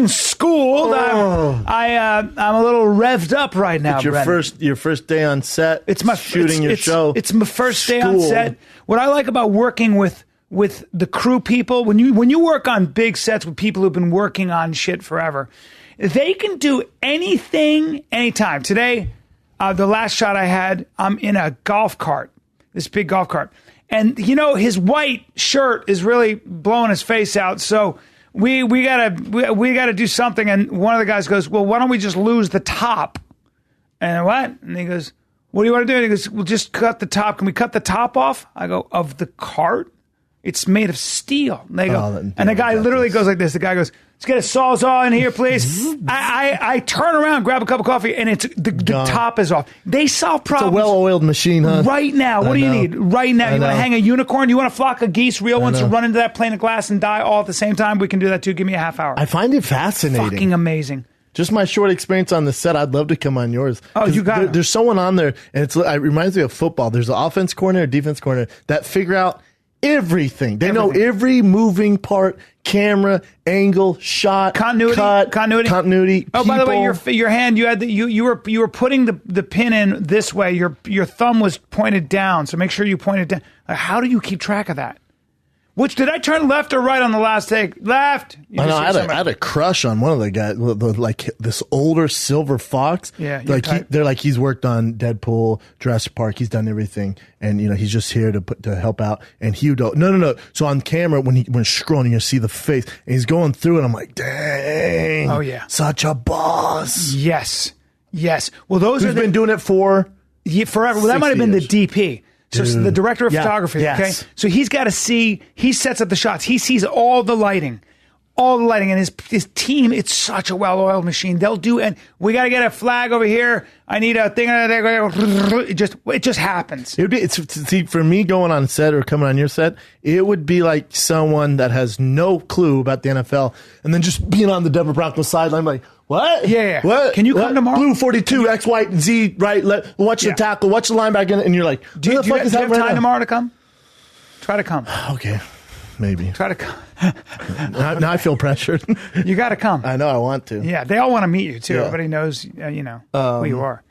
being schooled. I'm a little revved up right now. It's your first day on set. It's my shooting your show. It's my first day on set. What I like about working with the crew people, when you work on big sets with people who've been working on shit forever, they can do anything, anytime. Today, the last shot I had, I'm in a golf cart, this big golf cart. And, his white shirt is really blowing his face out. So we gotta do something. And one of the guys goes, well, why don't we just lose the top? And what? And he goes, what do you want to do? And he goes, we'll just cut the top. Can we cut the top off? I go, of the cart? It's made of steel. And they go, and the guy literally goes like this. The guy goes, let's get a Sawzall in here, please. I turn around, grab a cup of coffee, and it's the top is off. They solve problems. It's a well-oiled machine, huh? Right now. What do you need? Right now. You want to hang a unicorn? You want a flock of geese, real ones, to run into that plane of glass and die all at the same time? We can do that too. Give me a half hour. I find it fascinating. Fucking amazing. Just my short experience on the set, I'd love to come on yours. Oh, you got it. There's someone on there, and it reminds me of football. There's an offense corner, a defense corner that figure out everything. They know every moving part, camera, angle, shot, continuity. Oh, people. by the way, your hand, you were putting the pin in this way. Your thumb was pointed down, so make sure you point it down. How do you keep track of that? Which did I turn left or right on the last take? Left. I know. I had a crush on one of the guys, like this older silver fox. Yeah, they're like he's worked on Deadpool, Jurassic Park. He's done everything, and he's just here to help out. And he would go, no. So on camera, when scrolling, you see the face, and he's going through it. I'm like, dang. Oh yeah, such a boss. Yes. Well, those Who's been doing it for forever. Well, that might have been the DP. So the director of photography, yes. Okay? So he's got to see, he sets up the shots. He sees all the lighting, and his team, it's such a well-oiled machine. They'll do, and we got to get a flag over here. I need a thing. It just happens. See, for me going on set or coming on your set, it would be like someone that has no clue about the NFL and then just being on the Denver Broncos sideline like, what? Yeah. What? Can you come tomorrow? Blue 42, X, Y, Z, right, left. Watch the tackle, watch the linebacker, and you're like, do you have time tomorrow to come? Try to come. Okay, maybe. Try to come. now I feel pressured. You got to come. I know, I want to. Yeah, they all want to meet you, too. Yeah. Everybody knows, who you are.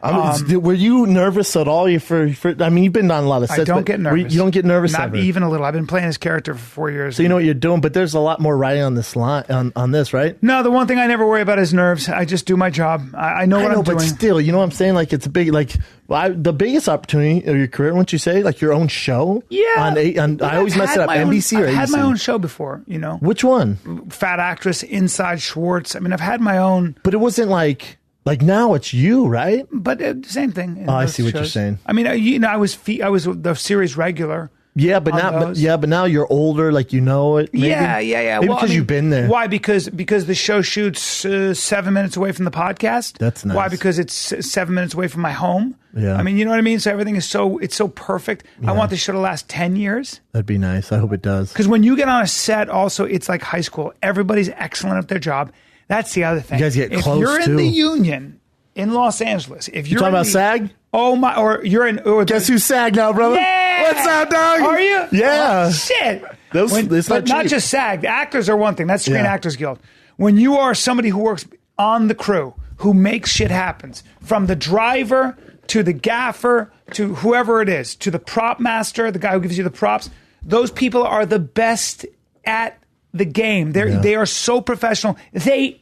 Were you nervous at all? You've been on a lot of sets. I don't get nervous. You don't get nervous Not ever? even a little. I've been playing this character for 4 years. So you know what you're doing, but there's a lot more riding on this line, on this, right? No, the one thing I never worry about is nerves. I just do my job. I know what I'm doing. But still, you know what I'm saying? Like, it's a big, the biggest opportunity of your career, wouldn't you say? Like, your own show? Yeah. I always mess it up. NBC or ABC? I've had my own show before, Which one? Fat Actress, Inside Schwartz. I mean, I've had my own. But it wasn't like now it's you, right? But same thing. I see what you're saying. I mean, I was the series regular. Yeah, but now you're older, like it. Maybe? Yeah. Maybe because you've been there. Why? Because the show shoots 7 minutes away from the podcast. That's nice. Why? Because it's 7 minutes away from my home. Yeah. I mean, you know what I mean? So everything is so perfect. Yeah. I want the show to last 10 years. That'd be nice. I hope it does. Because when you get on a set, also, it's like high school. Everybody's excellent at their job. That's the other thing. You guys get close, if you're too. In the union in Los Angeles, if you're talking about SAG? Oh my! Or you're in. Guess who's SAG now, brother? Yeah! What's up, dog? Are you? Yeah. Oh, shit. But not just SAG. The actors are one thing. That's Screen Actors Guild. When you are somebody who works on the crew, who makes shit happen, from the driver to the gaffer to whoever it is, to the prop master, the guy who gives you the props, those people are the best at the game. They are so professional. They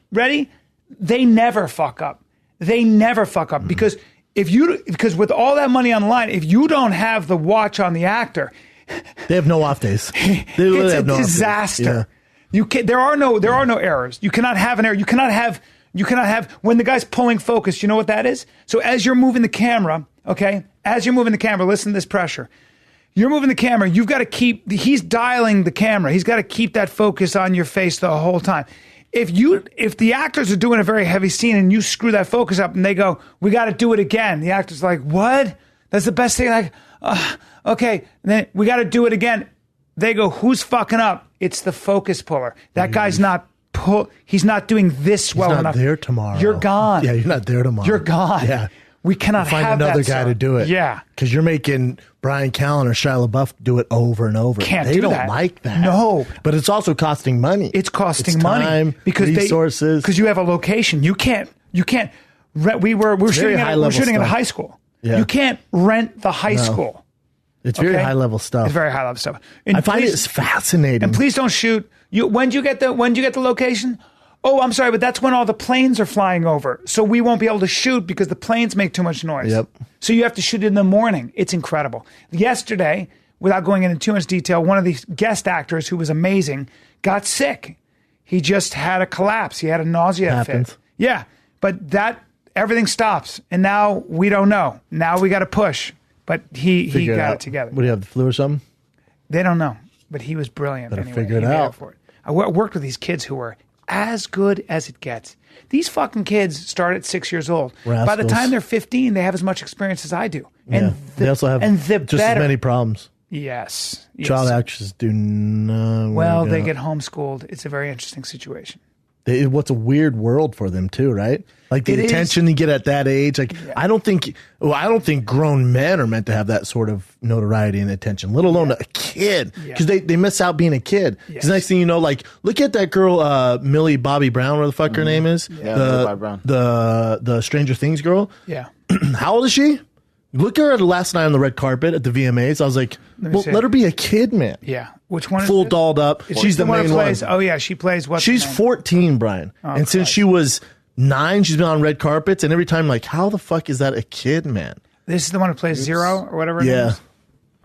never fuck up. They never fuck up because with all that money on the line, if you don't have the watch on the actor, they have no off days. It's a disaster. Yeah. There are no errors. You cannot have an error. You cannot have when the guy's pulling focus. You know what that is? So as you're moving the camera, listen to this pressure. You're moving the camera. You've got to he's dialing the camera. He's got to keep that focus on your face the whole time. If the actors are doing a very heavy scene and you screw that focus up and they go, we got to do it again. The actor's like, what? That's the best thing. Like, okay. And then we got to do it again. They go, who's fucking up? It's the focus puller. That guy's not he's not doing this well enough. He's not there tomorrow. You're gone. Yeah, you're not there tomorrow. You're gone. Yeah. We cannot find have another that, guy sir. to do it. Yeah. Because you're making Bryan Callen or Shia LaBeouf do it over and over. Can't they do don't that. like that. No. But it's also costing money. It's costing It's money time, because resources. Because you have a location. You can't. We were shooting at a high school. Yeah. You can't rent the high school. It's very high level stuff. It's very high level stuff. And I find it fascinating. And please don't shoot. When do you get the location? Oh, I'm sorry, but that's when all the planes are flying over. So we won't be able to shoot because the planes make too much noise. Yep. So you have to shoot it in the morning. It's incredible. Yesterday, without going into too much detail, one of these guest actors who was amazing got sick. He just had a collapse. He had a nausea fit. Yeah. But everything stops. And now we don't know. Now we got to push. But he got it together. What do you have, the flu or something? They don't know. But he was brilliant. Better anyway. figure it He made out. up for it. I worked with these kids who were as good as it gets. These fucking kids start at 6 years old. Rascals. By the time they're 15, they have as much experience as I do. And they also have just as many problems. Yes. Child actresses do not. Well, they get homeschooled. It's a very interesting situation. What's a weird world for them too, right? Like the attention you get at that age. Like I don't think grown men are meant to have that sort of notoriety and attention, let alone a kid, because they miss out being a kid. Because next thing you know, like look at that girl, Millie Bobby Brown, where the fuck her name is, Millie Bobby Brown, the Stranger Things girl. Yeah. How old is she? Look at her last night on the red carpet at the VMAs. I was like, let her be a kid, man. Yeah. Which one? Full dolled up. She's the main one. Oh yeah, she plays what? She's 14, Brian. And since she was 9, she's been on red carpets. And every time, like, how the fuck is that a kid, man? This is the one who plays Zero or whatever. Her name is?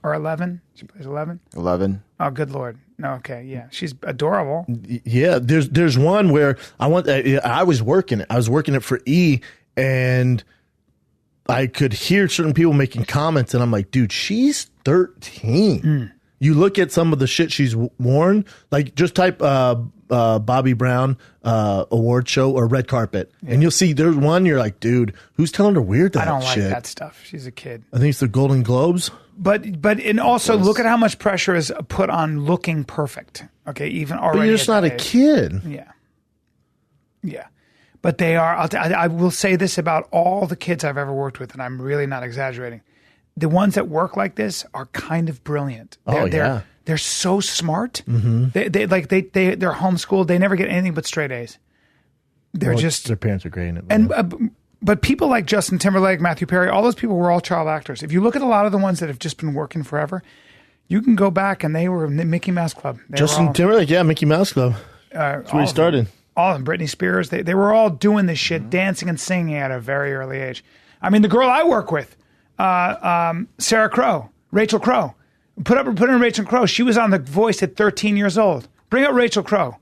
Or 11. She plays 11. 11. Oh, good lord. No, okay, yeah, she's adorable. Yeah, there's one where I was working it. I was working it for E, and I could hear certain people making comments, and I'm like, dude, she's 13. You look at some of the shit she's worn, like just type Bobby Brown award show or red carpet, and you'll see there's one you're like, dude, who's telling her weird that I don't shit? like that stuff. She's a kid. I think it's the Golden Globes. But and also look at how much pressure is put on looking perfect. Okay, even already. But you're just not a kid. Yeah. But they are. I will say this about all the kids I've ever worked with, and I'm really not exaggerating. The ones that work like this are kind of brilliant. They're so smart. Mm-hmm. They're homeschooled. They never get anything but straight A's. Their parents are great in it. And but people like Justin Timberlake, Matthew Perry, all those people were all child actors. If you look at a lot of the ones that have just been working forever, you can go back and they were in the Mickey Mouse Club. Justin Timberlake, Mickey Mouse Club. That's where he started. All of them, Britney Spears, they were all doing this shit, dancing and singing at a very early age. I mean, the girl I work with, Sarah Crow, Rachel Crow, put in Rachel Crow. She was on The Voice at 13 years old. Bring up Rachel Crow,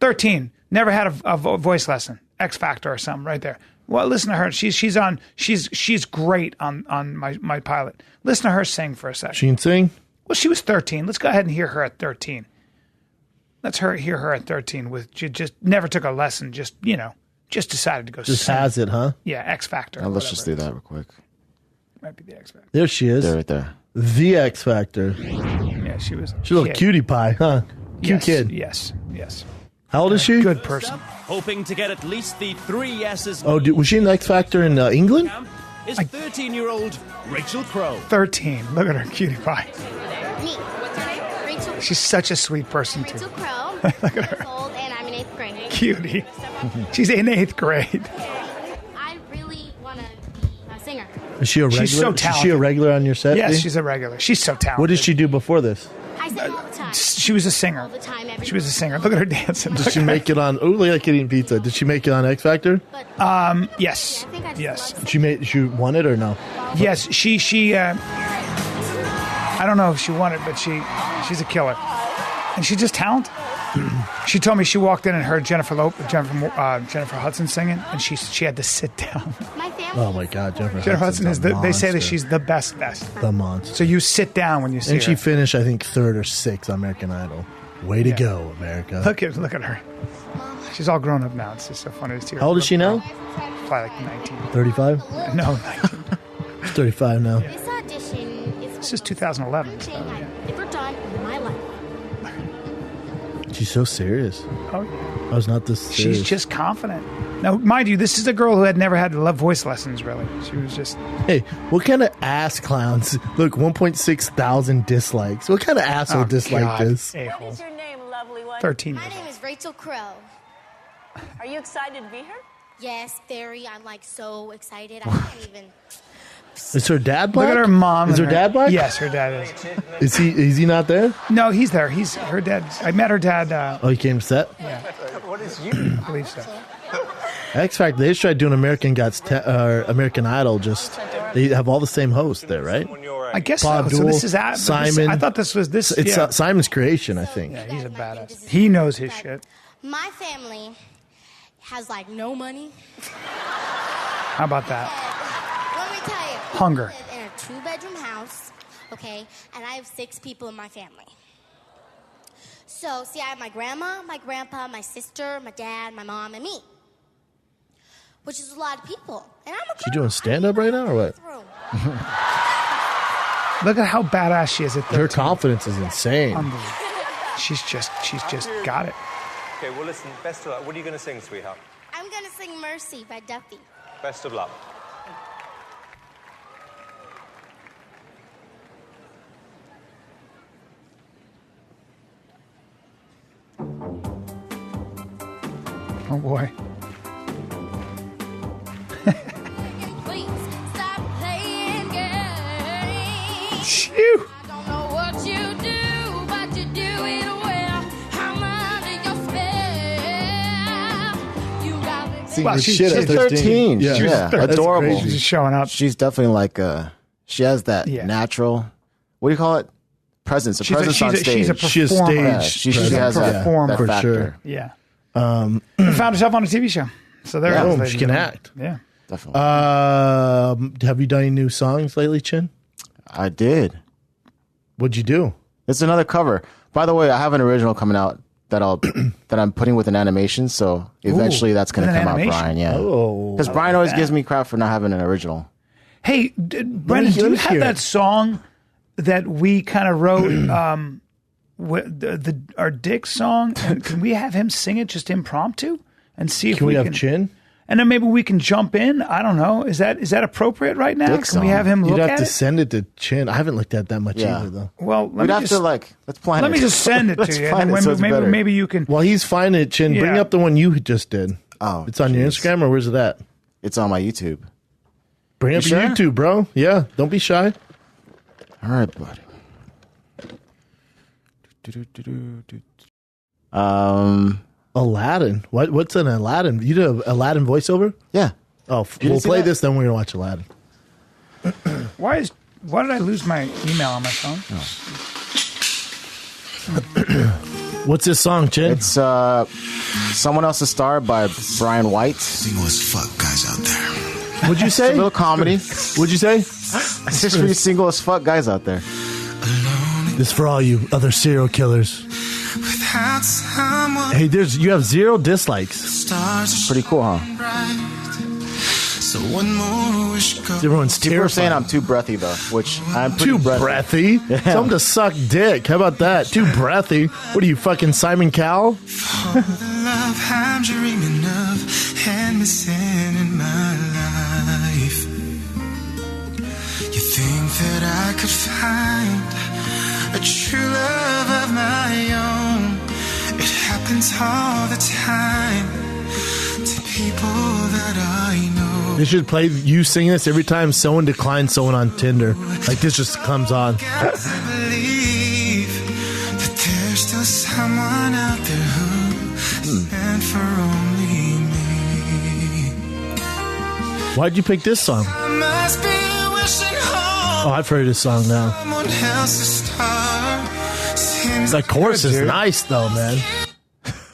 13, never had a voice lesson, X Factor or something, right there. Well, listen to her. She's great on my pilot. Listen to her sing for a second. She can sing? Well, she was 13. Let's go ahead and hear her at 13. Let's hear her at 13 with just never took a lesson, just decided to go just sing. Has it, huh? Yeah, X Factor. Now let's just do that real quick. Might be the X Factor. There she is. There, right there. The X Factor. Yeah, she was. She's a little cutie pie, huh? Cute kid. Yes. How old is she? Good person. Hoping to get at least the 3 yeses. Oh, was she in the X Factor in England? Is 13-year-old Rachel Crow. 13. Look at her cutie pie. Me. What's your name? Rachel. She's such a sweet person too. Rachel Crow. Look at her. Old, and I'm in 8th grade. Cutie. She's in 8th grade. I really want to be a singer. Is she a regular? She's so talented. Is she a regular on your set? Yes, she's a regular. She's so talented. What did she do before this? I sing all the time. She was a singer. All the time. She was a singer. Look at her dancing. Did she make it on? Oh, look like eating pizza. Did she make it on X Factor? Yes. I think I just Yes. She won it or no? Yes. She. I don't know if she won it, but she's a killer, and she's just talented. She told me she walked in and heard Jennifer Hudson singing, and she had to sit down. My family. Oh my God, Jennifer Hudson is they say that she's the best. The monster. So you sit down when you see her. And she finished, I think, 3rd or 6th on American Idol. Way to go, America. Look at her. She's all grown up now. It's just so funny to see her. How old is she now? Probably like 19. 35? No, 19. She's 35 now. This audition is. This is 2011. So, I've ever done in my life. She's so serious. Oh, yeah. I was not this serious. She's just confident. Now, mind you, this is a girl who had never had voice lessons, really. She was just... Hey, what kind of ass clowns? Look, 1.6 thousand dislikes. What kind of asshole dislike this? What is your name, lovely one? 13 My years name old. is Rachel Crow. Are you excited to be here? Yes, very. I'm like so excited. I can't even. Is her dad black? Look at her mom. Is and her dad black? Yes, her dad is. Is he not there? No, he's there. He's her dad. I met her dad. Oh, he came set? What is you? I believe so. X Factor, they just tried doing American Idol. Just they have all the same hosts there, right? I guess so. Bob So Dole, this is Simon. I thought this was this. It's yeah. Simon's creation, I think. Yeah, he's a badass. He knows his shit. My family has like no money. How about that? Let me tell you. Hunger. I live in a 2-bedroom house, okay, and I have 6 people in my family. So, see, I have my grandma, my grandpa, my sister, my dad, my mom, and me. Which is a lot of people. And I'm a girl. She doing stand-up right now or what? Look at how badass she is at 13. Her confidence is insane. Unbelievable. She's just got it. Okay, well, listen, best of luck. What are you going to sing, sweetheart? I'm going to sing Mercy by Duffy. Best of luck. Oh, boy. Please stop playing games. Phew. I don't know what you do, but you do it well. I'm under your spell. You got me. Sing Well, her she's shit at 13. Yeah, Yeah, That's adorable. crazy. She's just showing up. She's definitely like she has that Yeah. natural, what do you call it? Presence. A presence on stage. She's a She is performer. stage Yeah, she has that performer. For factor. sure. Yeah. And found herself on a TV show. So there it is. Boom, ladies she and can gentlemen. act. Yeah. Definitely. Have you done any new songs lately, Chin? I did. What'd you do? It's another cover. By the way, I have an original coming out that I'm putting with an animation. So eventually that's going to with an come out, animation? Brian. Yeah. Oh. Because Brian always gives me crap for not having an original. Hey, Brendan, do let you me have hear that it. song that we kind of wrote, our Dick song? And can we have him sing it just impromptu and see if Can we we have can? Chin? And then maybe we can jump in. I don't know. Is that appropriate right now? Dick Can we song. have him You'd look have at to it? send it to Chin. I haven't looked at that much Yeah. either, though. Well, We'd have to let's plan let it. me just send it Let's to you, plan and it then so it's better. maybe you can. While he's finding it, Chin, bring Yeah. up the one you just did. Oh, It's on your jeez. Instagram, or where's it at? It's on my YouTube. Bring up You your sure? YouTube, bro. Yeah, don't be shy. All right, buddy. Aladdin. What's an Aladdin? You did an Aladdin voiceover? Yeah. Oh, didn't we'll see play that? this, then we're going to watch Aladdin. Why did I lose my email on my phone? What's this song, Chin? It's Someone Else's Star by Brian White. Single as fuck guys out there. What'd you It's say? a little comedy. What'd you say? It's just for you single as fuck guys out there. This for all you other serial killers. Without someone, Hey, you have 0 dislikes. stars Pretty cool, huh? bright. So one more wish goes. Everyone's People are saying terrified. I'm too breathy though, which I'm pretty Too breathy. Tell him to suck dick. How about that? Too breathy. What are you, fucking Simon Cowell? The love I'm dreaming of and missing in my life. You think that I could find a true love of my own? It happens all the time to people that I know. They should play you sing this every time someone declines someone on Tinder. Like this just comes on. Got to believe that there's still someone out there who's meant for only me. Why'd you pick this song? I must be wishing home Oh, I've heard this song now. someone else's star. Seems That chorus Good, is dude. nice though, man.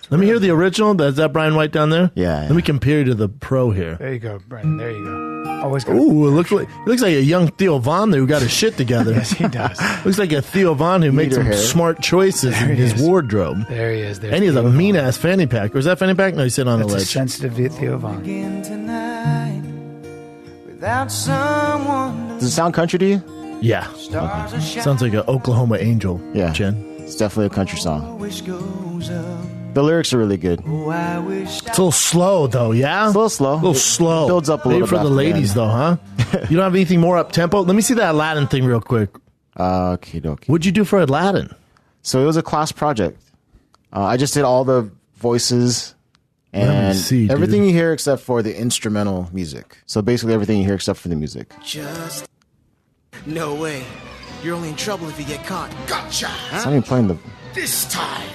Let me hear the original. Is that Brian White down there? Yeah, Let me compare you to the pro here. There you go, Brendan. There you go. Always good. Ooh, it looks like a young Theo Von who got his shit together. Yes, he does. Looks like a Theo Von who made some hair. smart choices There in he his is. wardrobe. There he is. There's And he has a Theo Von. mean ass fanny pack. Or is that fanny pack? No, he's sitting on That's a a ledge. sensitive Theo Von. Tonight, without someone Does it sound country to you? Yeah. stars are shining. Sounds like an Oklahoma angel. Yeah. Jen. It's definitely a country song. Wish goes up. The lyrics are really good. Oh, I wish It's a little slow, though, yeah? It's a little slow. A little slow. It builds up a Maybe little for bit the after the ladies, end. though, huh? You don't have anything more up-tempo? Let me see that Aladdin thing real quick. Okay, dokie. What'd you do for Aladdin? So it was a class project. I just did all the voices Let me and see, dude. everything you hear except for the instrumental music. So basically everything you hear except for the music. just. No way. You're only in trouble if you get caught. Gotcha. It's not even playing the... This time.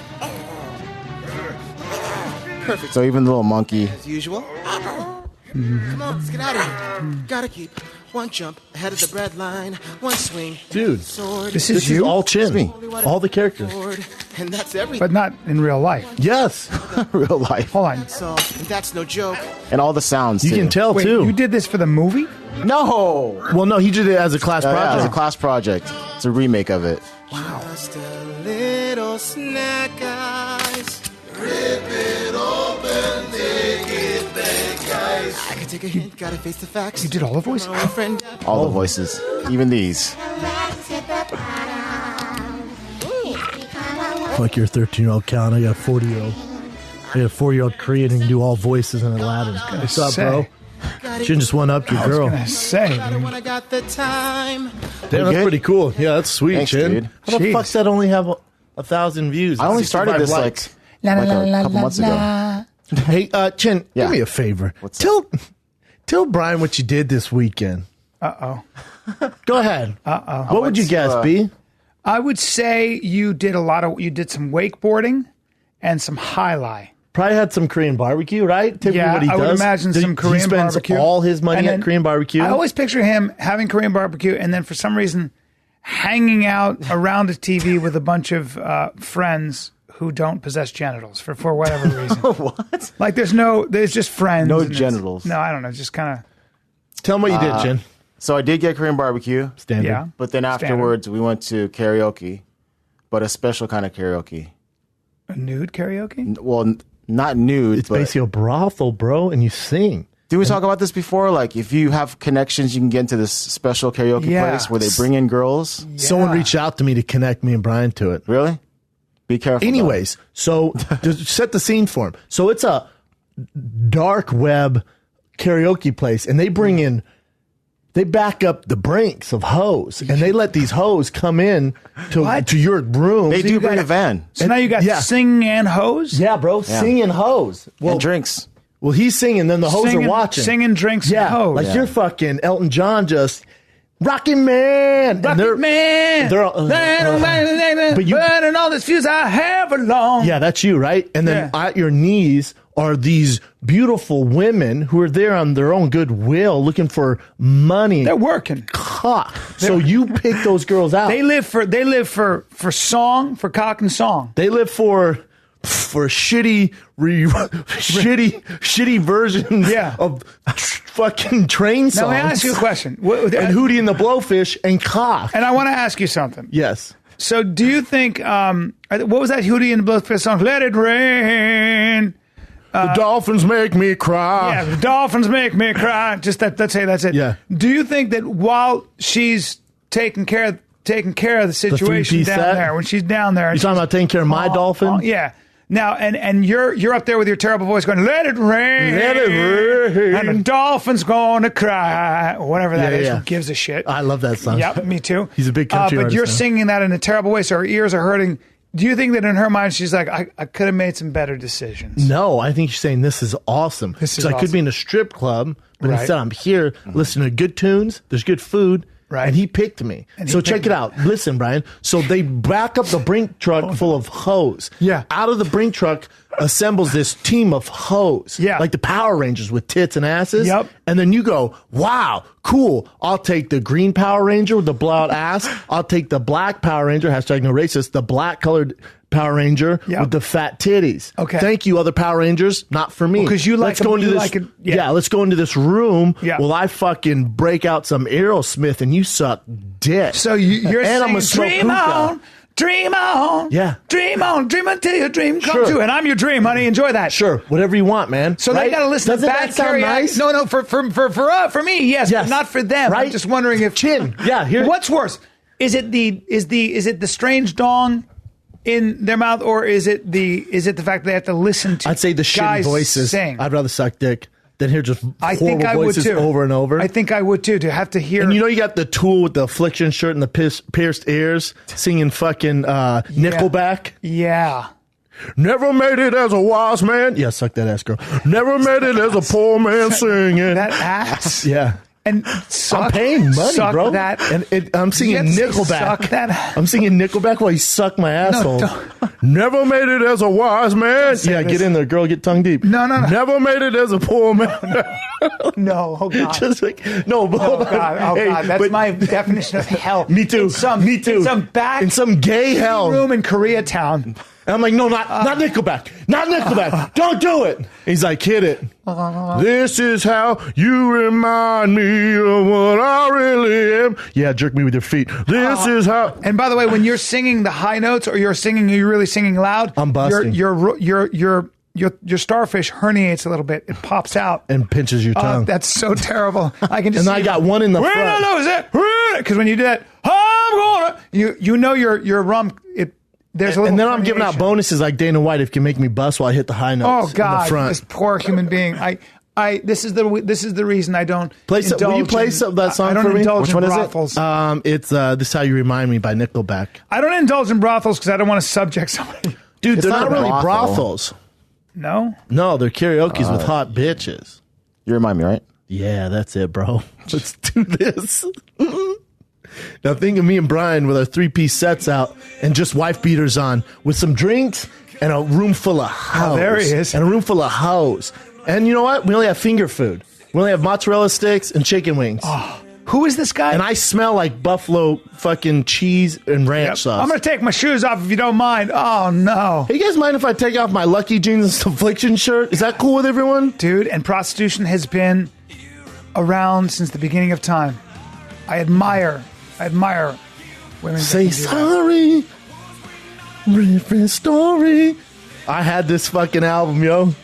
Perfect. So even the little monkey... As usual. Come on, let's get out of here. Gotta keep one jump ahead of the bread line, one swing. Dude, Sword. This This is is you, all Chin. me. All the characters. Sword, and that's everything. but not in real life. Yes. real life. Hold on. So, and that's no joke. And all the sounds, You too. can tell, Wait, too. you did this for the movie? No! Well, no, he did it as a class Yeah, project. it's a class project. It's a remake of it. Just a little snack, guys. I can take a hint, gotta face the facts. You did all the voices? My friend, All the voices. Even these. Like your 13-year-old count. I got a 40-year-old. I got a 4-year-old Korean and can do all voices in Aladdin. What's up, bro? Chin just went up to your girl. I say, when I got the time. Damn, that's good? pretty cool. Yeah, that's sweet, Thanks, Chin. dude. How the Jeez. fuck's that only have 1,000 views? I only started 65 this likes. like a couple months ago. Hey, Chin, Yeah. do me a favor. What's Tell Bryan what you did this weekend. uh-oh. Go ahead. What would you went guess, to, B? I would say you did some wakeboarding and some high-lie. Probably had some Korean barbecue, right? Typically Yeah, what he I would does. imagine He some Korean spends barbecue. all his money And at then Korean barbecue. I always picture him having Korean barbecue and then for some reason hanging out around a TV with a bunch of friends who don't possess genitals for whatever reason. What? Like there's just friends. No and it's- genitals. No, I don't know. Just kind of, Tell him what you did, Chin. So I did get Korean barbecue, Standard. yeah. but then afterwards we went to karaoke, but a special kind of karaoke. A nude karaoke? Well, not nude, It's but... basically a brothel, bro, and you sing. Did we talk about this before? Like, if you have connections, you can get into this special karaoke Yeah. place where they bring in girls. Someone reached out to me to connect me and Bryan to it. Really? Be careful. though. Anyways, so to set the scene for him. So it's a dark web karaoke place, and they bring in, they back up the brinks of hoes, and they let these hoes come in to your room. They So do you bring got- a van So now you got Yeah. sing and hose? Yeah, bro, singing hoes. and drinks. Well, he's singing, then the hoes Singing- are watching. singing drinks Yeah, and hoes. like Yeah. you're fucking Elton John, just Rockin' Man. And they're- Man, they're all- but you- burning all this fuse I have alone. Yeah, that's you, right? And then Yeah. at your knees are these beautiful women who are there on their own goodwill looking for money. They're working. Cock. So you pick those girls out. They live for song, for cock and song. They live for shitty versions Yeah. of fucking train songs. Now, let me ask you a question. And Hootie and the Blowfish and cock. And I want to ask you something. Yes. So, do you think what was that Hootie and the Blowfish song? Let it rain. The dolphins make me cry. Yeah, the dolphins make me cry. Just that. That's it. Yeah. Do you think that while she's taking care of the situation three-piece down set? there, when she's down there, You talking about taking care of my dolphin? yeah. Now, and you're up there with your terrible voice going, let it rain. Let it rain. And the dolphin's gonna cry. Or whatever that Yeah, is. yeah. Who gives a shit? I love that song. Yep, me too. He's a big country But artist you're now. singing that in a terrible way, so her ears are hurting. Do you think that in her mind she's like, I could have made some better decisions? No, I think you're saying this is awesome. This is so I could awesome. be in a strip club, but Right. instead I'm here listening to good tunes. There's good food. Right. And he picked me. And So he check picked it me. out. Listen, Bryan. So they back up the Brink truck full of hoes. Yeah. Out of the Brink truck assembles this team of hoes. Yeah. Like the Power Rangers with tits and asses. Yep. And then you go, wow, cool. I'll take the green Power Ranger with the blowout ass. I'll take the black Power Ranger, hashtag no racist, the black colored Power Ranger Yep. with the fat titties. Okay. Thank you, other Power Rangers. Not for me. Well, 'cause you like Let's them- go into you this. like it- yeah. Let's go into this room. Yeah. While I fucking break out some Aerosmith and you suck dick. So you're and I'm saying, gonna smoke dream hookah. on, dream on. Yeah. Dream on, dream until your dream comes Sure. true. And I'm your dream, honey. Enjoy that. Sure, whatever you want, man. So Right? they got to listen Doesn't to bad that sound karaoke. nice? No, for me, yes, Yes. but not for them. I'm Right? just wondering if Chin. Yeah, here- What's worse? Is it the strange dong in their mouth, or is it the fact that they have to listen to? I'd say the shitty guys voices. sing? I'd rather suck dick than hear just I think horrible I would voices too. over and over. I think I would too, to have to hear. And you know, you got the Tool with the affliction shirt and the pierced ears singing fucking Nickelback. Yeah. Never made it as a wise man. Yeah, suck that ass, girl. Never made it as a poor man singing. That ass. Yeah. And I'm paying money, bro. That. And I'm singing Nickelback. Suck that. I'm singing Nickelback while you suck my asshole. Never made it as a wise man. Yeah, get in there, girl. Get tongue deep. No. Never made it as a poor man. No, oh God. Just like, no, but Oh God, that's my definition of hell. Me too. Me too. In some gay hell room in Koreatown. And I'm like, no, not Nickelback. Not Nickelback. Don't do it. He's like, hit it. This is how you remind me of what I really am. Yeah, jerk me with your feet. This is how. And by the way, when you're singing the high notes, or you're really singing loud, I'm busting. Your starfish herniates a little bit. It pops out and pinches your tongue. That's so terrible. I can just. And I got one in the front. Because when you do that, I'm gonna. You know your rum. There's a little. And then I'm giving out bonuses like Dana White if you can make me bust while I hit the high notes. Oh God, in the front. this poor human being. This is the reason I don't play. Will you play that song for me? Which one brothels. Is it? It's "This Is How You Remind Me" by Nickelback. I don't indulge in brothels because I don't want to subject somebody. Dude, they're not really brothels. No, they're karaoke's with hot bitches. You remind me, right? Yeah, that's it, bro. Let's do this. Now think of me and Bryan with our 3-piece sets out and just wife beaters on with some drinks and a room full of hoes. Oh, there he is. And a room full of hoes. And you know what? We only have finger food. We only have mozzarella sticks and chicken wings. Oh, who is this guy? And I smell like buffalo fucking cheese and ranch sauce. I'm going to take my shoes off if you don't mind. Oh, no. Hey, you guys mind if I take off my Lucky Jeans and affliction shirt? Is that cool with everyone? Dude, and prostitution has been around since the beginning of time. I admire women. Say sorry. Different story. I had this fucking album, yo.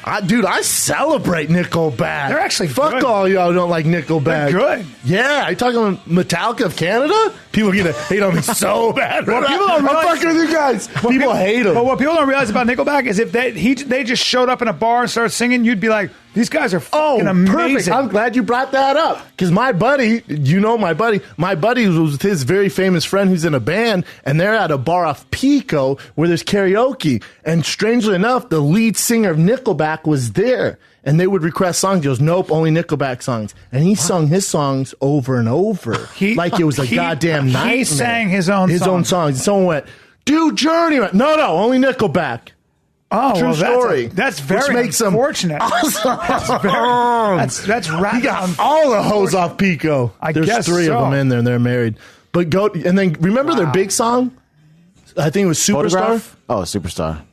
I celebrate Nickelback. They're actually fuck good. all y'all who don't like Nickelback. They're good. Yeah, are you talking Metallica of Canada? People are gonna hate on me so bad. Well, people don't realize, I'm fucking with you guys. People hate them. But what people don't realize about Nickelback is if they just showed up in a bar and started singing, you'd be like, these guys are fucking amazing. Perfect. I'm glad you brought that up. Because my buddy was with his very famous friend who's in a band, and they're at a bar off Pico where there's karaoke. And strangely enough, the lead singer of Nickelback was there. And they would request songs. He goes, nope, only Nickelback songs. And he sung his songs over and over. Like it was a goddamn nightmare. He sang his own songs. And someone went, dude, Journey. No, only Nickelback. Oh, true story. That's very unfortunate. Awesome. That's right. He got all the hoes off Pico. There's guess 3 of so. them in there, and they're married. But go and then remember their big song? I think it was Superstar. Photograph? Oh, Superstar.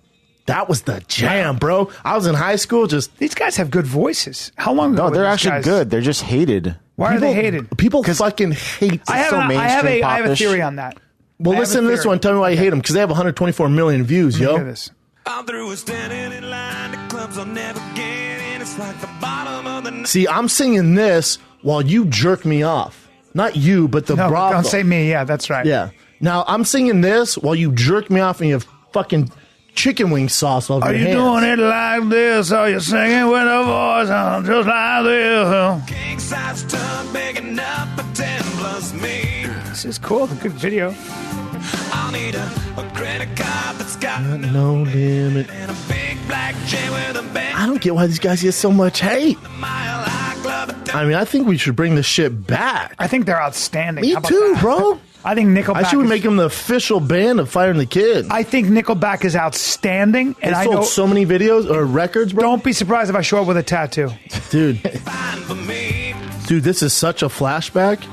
That was the jam, bro. I was in high school. These guys have good voices. How long ago? No, they're actually good. They're just hated. Why are they hated? People fucking hate. I have a theory on that. Well, listen to this one. Tell me why you hate them. Because they have 124 million views, yo. Look at this. I'm through with standing in line. The clubs I'll never get in. It's like the bottom of the night. See, I'm singing this while you jerk me off. Not you, but the brothel. Don't say me. Yeah, that's right. Yeah. Now, I'm singing this while you jerk me off and you have fucking chicken wing sauce over your hands. Are you doing it like this? Are you singing with a voice just like this? King size tub big enough for 10 plus me. This is cool. It's a good video. I'll need a credit card that's got no limit. And a big black chain with a band. I don't get why these guys get so much hate. I mean, I think we should bring this shit back. I think they're outstanding. Me too, bro. I think Nickelback. I should make them the official band of Fire and the Kid. I think Nickelback is outstanding, and they I sold know so many videos or records, bro. Don't be surprised if I show up with a tattoo, dude. Dude, this is such a flashback.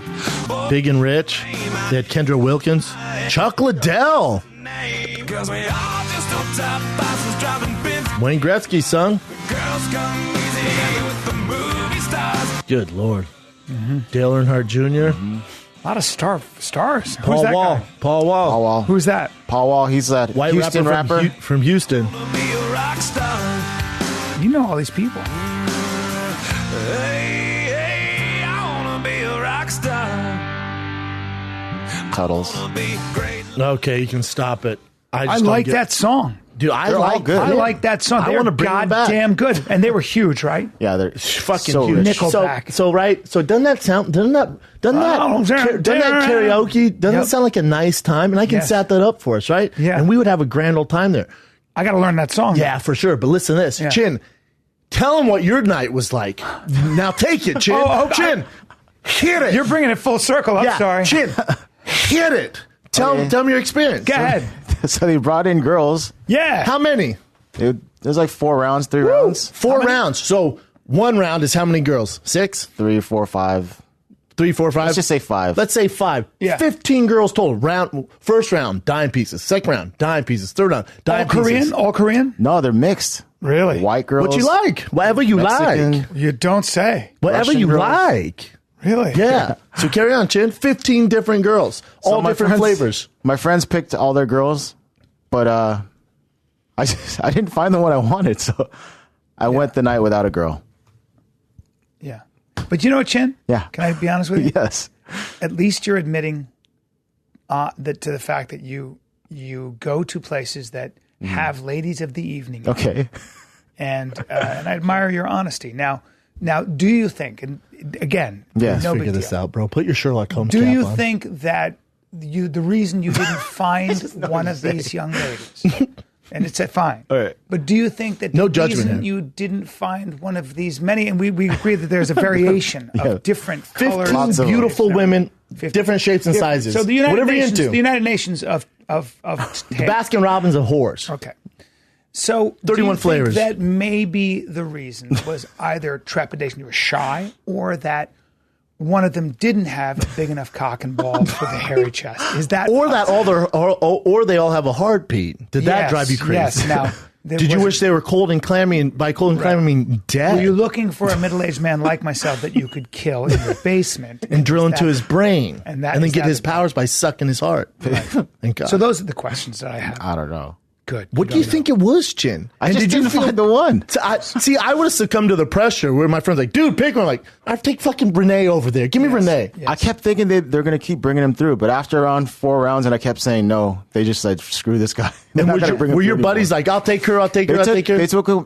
Big and Rich. They had Kendra Wilkins, Chuck Liddell, Wayne Gretzky sung. Good Lord. Dale Earnhardt Jr. A lot of stars. Paul Who's that Wall. guy? Paul Wall. Who's that? Paul Wall. He's that white Houston rapper from Houston. You know all these people. Cuddles. Okay, you can stop it. I just don't like get- that song. Dude, I They're all like good. I like that song. I They're wanna bring them back. goddamn good. And they were huge, right? Yeah, they're fucking so huge. rich. Nickelback. So right. So doesn't that karaoke doesn't Yep. it sound like a nice time? And I can Yes. set that up for us, right? Yeah. And we would have a grand old time there. I got to learn that song. Yeah, for sure. But listen to this, Yeah. Chin. Tell them what your night was like. Now take it, Chin. Oh, okay. Chin, hit it. You're bringing it full circle. I'm yeah, sorry. Chin, hit it. Tell them your experience. Go ahead. So they brought in girls. Yeah. How many? There's like 4 rounds, 3 rounds. 4 rounds. So one round is how many girls? 6? 3, 4, 5. 3, 4, 5? Let's just say 5. Let's say 5. Yeah. 15 girls total. First round, dime pieces. Second round, dime pieces. Third round, dime All pieces. Korean? All Korean? No, they're mixed. Really? White girls. What you like? Whatever you Mexican. like. You don't say. Whatever Russian you girls. like. Really? Yeah. So carry on, Chin. 15 different girls. So All my different friends- flavors. My friends picked all their girls, but I didn't find the one I wanted, so I went the night without a girl. Yeah. But you know what, Chin? Yeah. Can I be honest with you? Yes. At least you're admitting that to the fact that you go to places that have ladies of the evening. Okay. And I admire your honesty. Now, do you think? And again, Yes. no Figure big this deal. out, bro. Put your Sherlock Holmes Do cap you on. think that the reason you didn't find one of these young ladies, and it's fine, All right. but do you think that No the judgment reason here. you didn't find one of these many, and we agree that there's a variation of different colors, 15 Lots of beautiful them. women, 50. different shapes and sizes. So the United Whatever Nations, you're into. the United Nations of The Baskin Robbins of whores. Okay. So 31 do you think flavors. that maybe the reason was either trepidation, you were shy, or that one of them didn't have a big enough cock and balls with a hairy chest? Is that Or that or they all have a heartbeat. Did that Yes, drive you crazy? yes. Now, there did you was- wish they were cold and clammy? And by cold and clammy, I mean dead. Were you looking for a middle-aged man like myself that you could kill in your basement and drill Is into that- his brain, and that- then is get that his it? powers by sucking his heart. Thank God. So those are the questions that I have. I don't know. Good. what do you think it was, Chin? I just didn't find the one. So I would have succumbed to the pressure where my friend's like, dude, pick one. I'm like, I take fucking Renee over there. Give me Renee. I kept thinking they're going to keep bringing him through, but after around 4 rounds and I kept saying no, they just said, screw this guy. They're And not were gonna your, bring him were through your buddies anymore. like, I'll take her, I'll take her, I'll take her?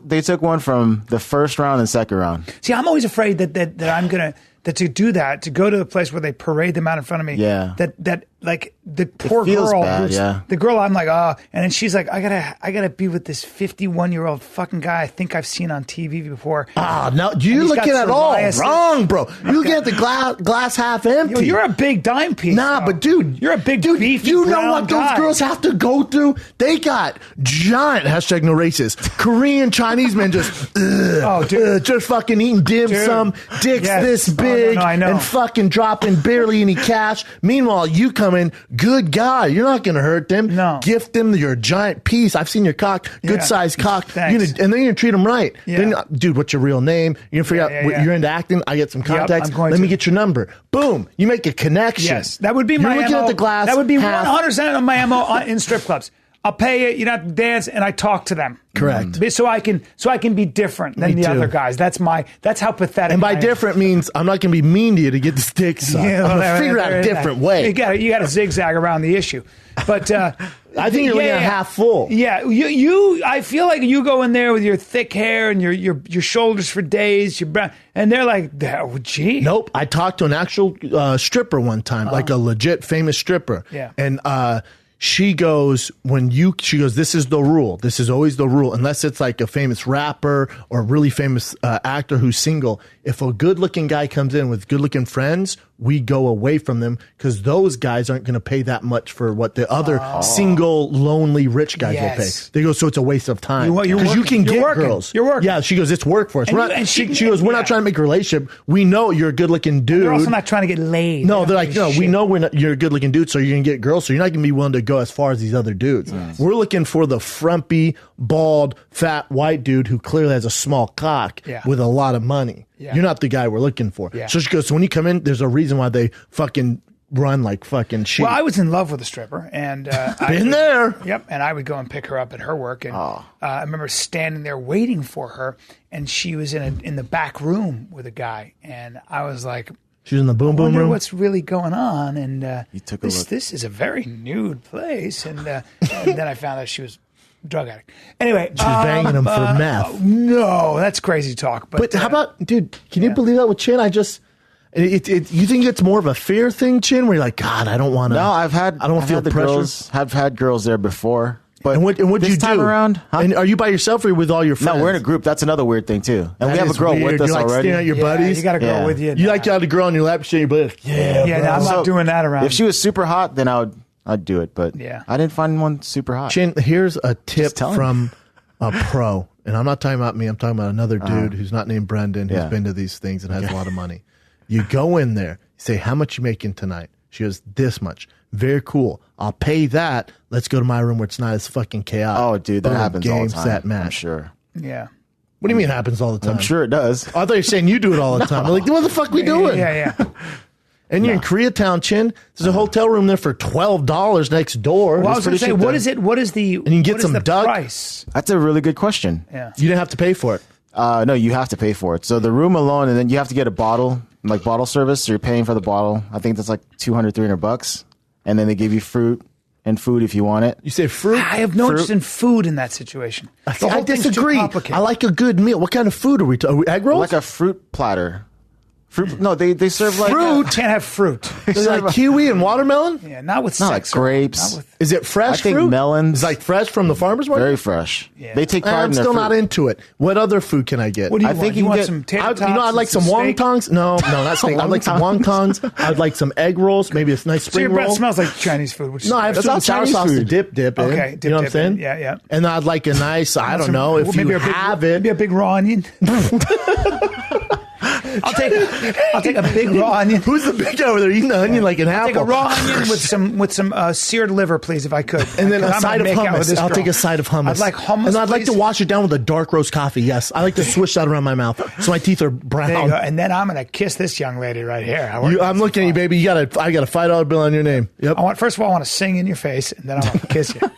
They took one from the first round and second round. See, I'm always afraid that I'm gonna to do that, to go to a place where they parade them out in front of me. Yeah. That like the poor feels girl. bad, yeah. The girl, I'm like, oh, and then she's like, I gotta be with this 51-year-old fucking guy I think I've seen on TV before. No, you're he's looking got at all psoriasis. wrong, bro. You're looking at the glass half empty. You're a big dime piece. Nah, though. but dude, you're a big beefy You know brown what those guy. girls have to go through? They got giant hashtag no racist Korean Chinese men just just fucking eating dim sum, dicks Yes. this Oh, no, big, no, I know. and fucking dropping barely any cash. Meanwhile, you come in, good guy. You're not gonna hurt them. No. Gift them your giant piece. I've seen your cock, good Yeah. sized cock. Thanks. And then you're gonna treat them right. Yeah. Then, dude, what's your real name? You're gonna figure out yeah. you're into acting. I get some contacts. I'm going Let me to. get your number. Boom. You make a connection. Yes, that would be You're my looking MO. at the glass. That would be half. 100% of my MO in strip clubs. I'll pay you. You don't have to dance, and I talk to them. Correct. So I can be different than Me the too. other guys. That's how pathetic. And by I am. different means I'm not going to be mean to you to get this dick sucked. Yeah, I'm well, going to figure out there a is that. different way. You got to zigzag around the issue, but I think you're looking at half full. Yeah, you. I feel like you go in there with your thick hair and your shoulders for days. Your brown, and they're like, oh, gee. Nope. I talked to an actual stripper one time, like a legit famous stripper. Yeah. And she goes, this is the rule. This is always the rule, unless it's like a famous rapper or a really famous actor who's single. If a good looking guy comes in with good looking friends, we go away from them because those guys aren't going to pay that much for what the other single, lonely, rich guys will pay. Yes. They go, so it's a waste of time. You're Because you can working. get You're working. girls. You're working. Yeah, she goes, it's work for us. And We're you- not, and she she- goes, we're yeah. not trying to make a relationship. We know you're a good looking dude. They're also not trying to get laid. No, they're They like, don't no, give a we shit. know you're a good looking dude, so you're going to get girls, so you're not going to be willing to go as far as these other dudes. We're looking for the frumpy, bald, fat, white dude who clearly has a small cock Yeah. with a lot of money. Yeah. You're not the guy we're looking for. Yeah. So she goes, so when you come in, there's a reason why they fucking run like fucking sheep. Well, I was in love with a stripper, and Been there. Yep, and I would go and pick her up at her work, and I remember standing there waiting for her, and she was in the back room with a guy, and I was like, She was in the boom I boom wonder room. what's really going on. And took a look. this is a very nude place. And then I found out she was a drug addict. Anyway. She was banging him for meth. No, that's crazy talk. But how about, dude, can you believe that with Chin? You think it's more of a fear thing, Chin, where you're like, God, I don't want to. No, I don't feel the pressure. girls. I've had girls there before. But and what'd you this time do? around? Huh? And are you by yourself or with all your friends? No, we're in a group. That's another weird thing too. And That we have a is girl weird. with us You're like already. staring at your buddies. You got a girl with you. You like to have a girl on your lap, shit, your buddy. Yeah, no, I'm not doing that around. If she was super hot, then I'd do it. But I didn't find one super hot. Chin, here's a tip from a pro, and I'm not talking about me. I'm talking about another dude who's not named Brendan, who's been to these things and has a lot of money. You go in there, you say, "How much you making tonight?" She goes, "This much." Very cool. I'll pay that. Let's go to my room where it's not as fucking chaotic. Oh, dude, that happens all the time. Set match. I'm sure. Yeah. What do you mean it happens all the time? I'm sure it does. I thought you were saying you do it all the time. I'm like, what the fuck we doing? Yeah. And you're in Koreatown, Chin. There's a hotel room there for $12 next door. Well, I was going to say, what is it? What is the? And you can get some duck. Price? That's a really good question. Yeah. You didn't have to pay for it. No, you have to pay for it. So the room alone, and then you have to get a bottle, like bottle service. So you're paying for the bottle. I think that's like $200-$300. And then they give you fruit and food if you want it. You say fruit? I have no interest in food in that situation. The whole I thing's too disagree. complicated. I like a good meal. What kind of food are we talking? Egg rolls? Like a fruit platter. Fruit? No, they serve like fruit. Can't have fruit. Is it like kiwi and watermelon? Yeah, not with Not like sex. grapes. Not with, Is it fresh I think fruit? melons. It's like fresh from the farmer's market? Very fresh. Yeah. They take pride I'm in their still fruit. not into it. What other food can I get? what do you I want? think you you want get- some tater I'd tots? like some steak? wontongs. No, not steak. I'd like some wontongs. I'd like some egg rolls. Maybe a nice So spring your breath roll. smells like Chinese food. Which is No, I have That's sweet not and sour Chinese sauce to food. dip in. Okay, you know what I'm dip saying? in. Yeah. And I'd like a nice, I don't know, if maybe you a big, have it. maybe a big raw onion. I'll take a big raw onion. Who's the big guy over there eating the onion like an apple? Take a raw onion with some seared liver, please, if I could. And then a I'm side of gonna make out with hummus. this I'll girl. take a side of hummus. I'd like hummus, And I'd like to please. wash it down with a dark roast coffee. Yes. I like to swish that around my mouth so my teeth are brown. There you go. And then I'm going to kiss this young lady right here. I'm looking at you, baby. I got a $5 bill on your name. Yep. First of all, I want to sing in your face, and then I want to kiss you. All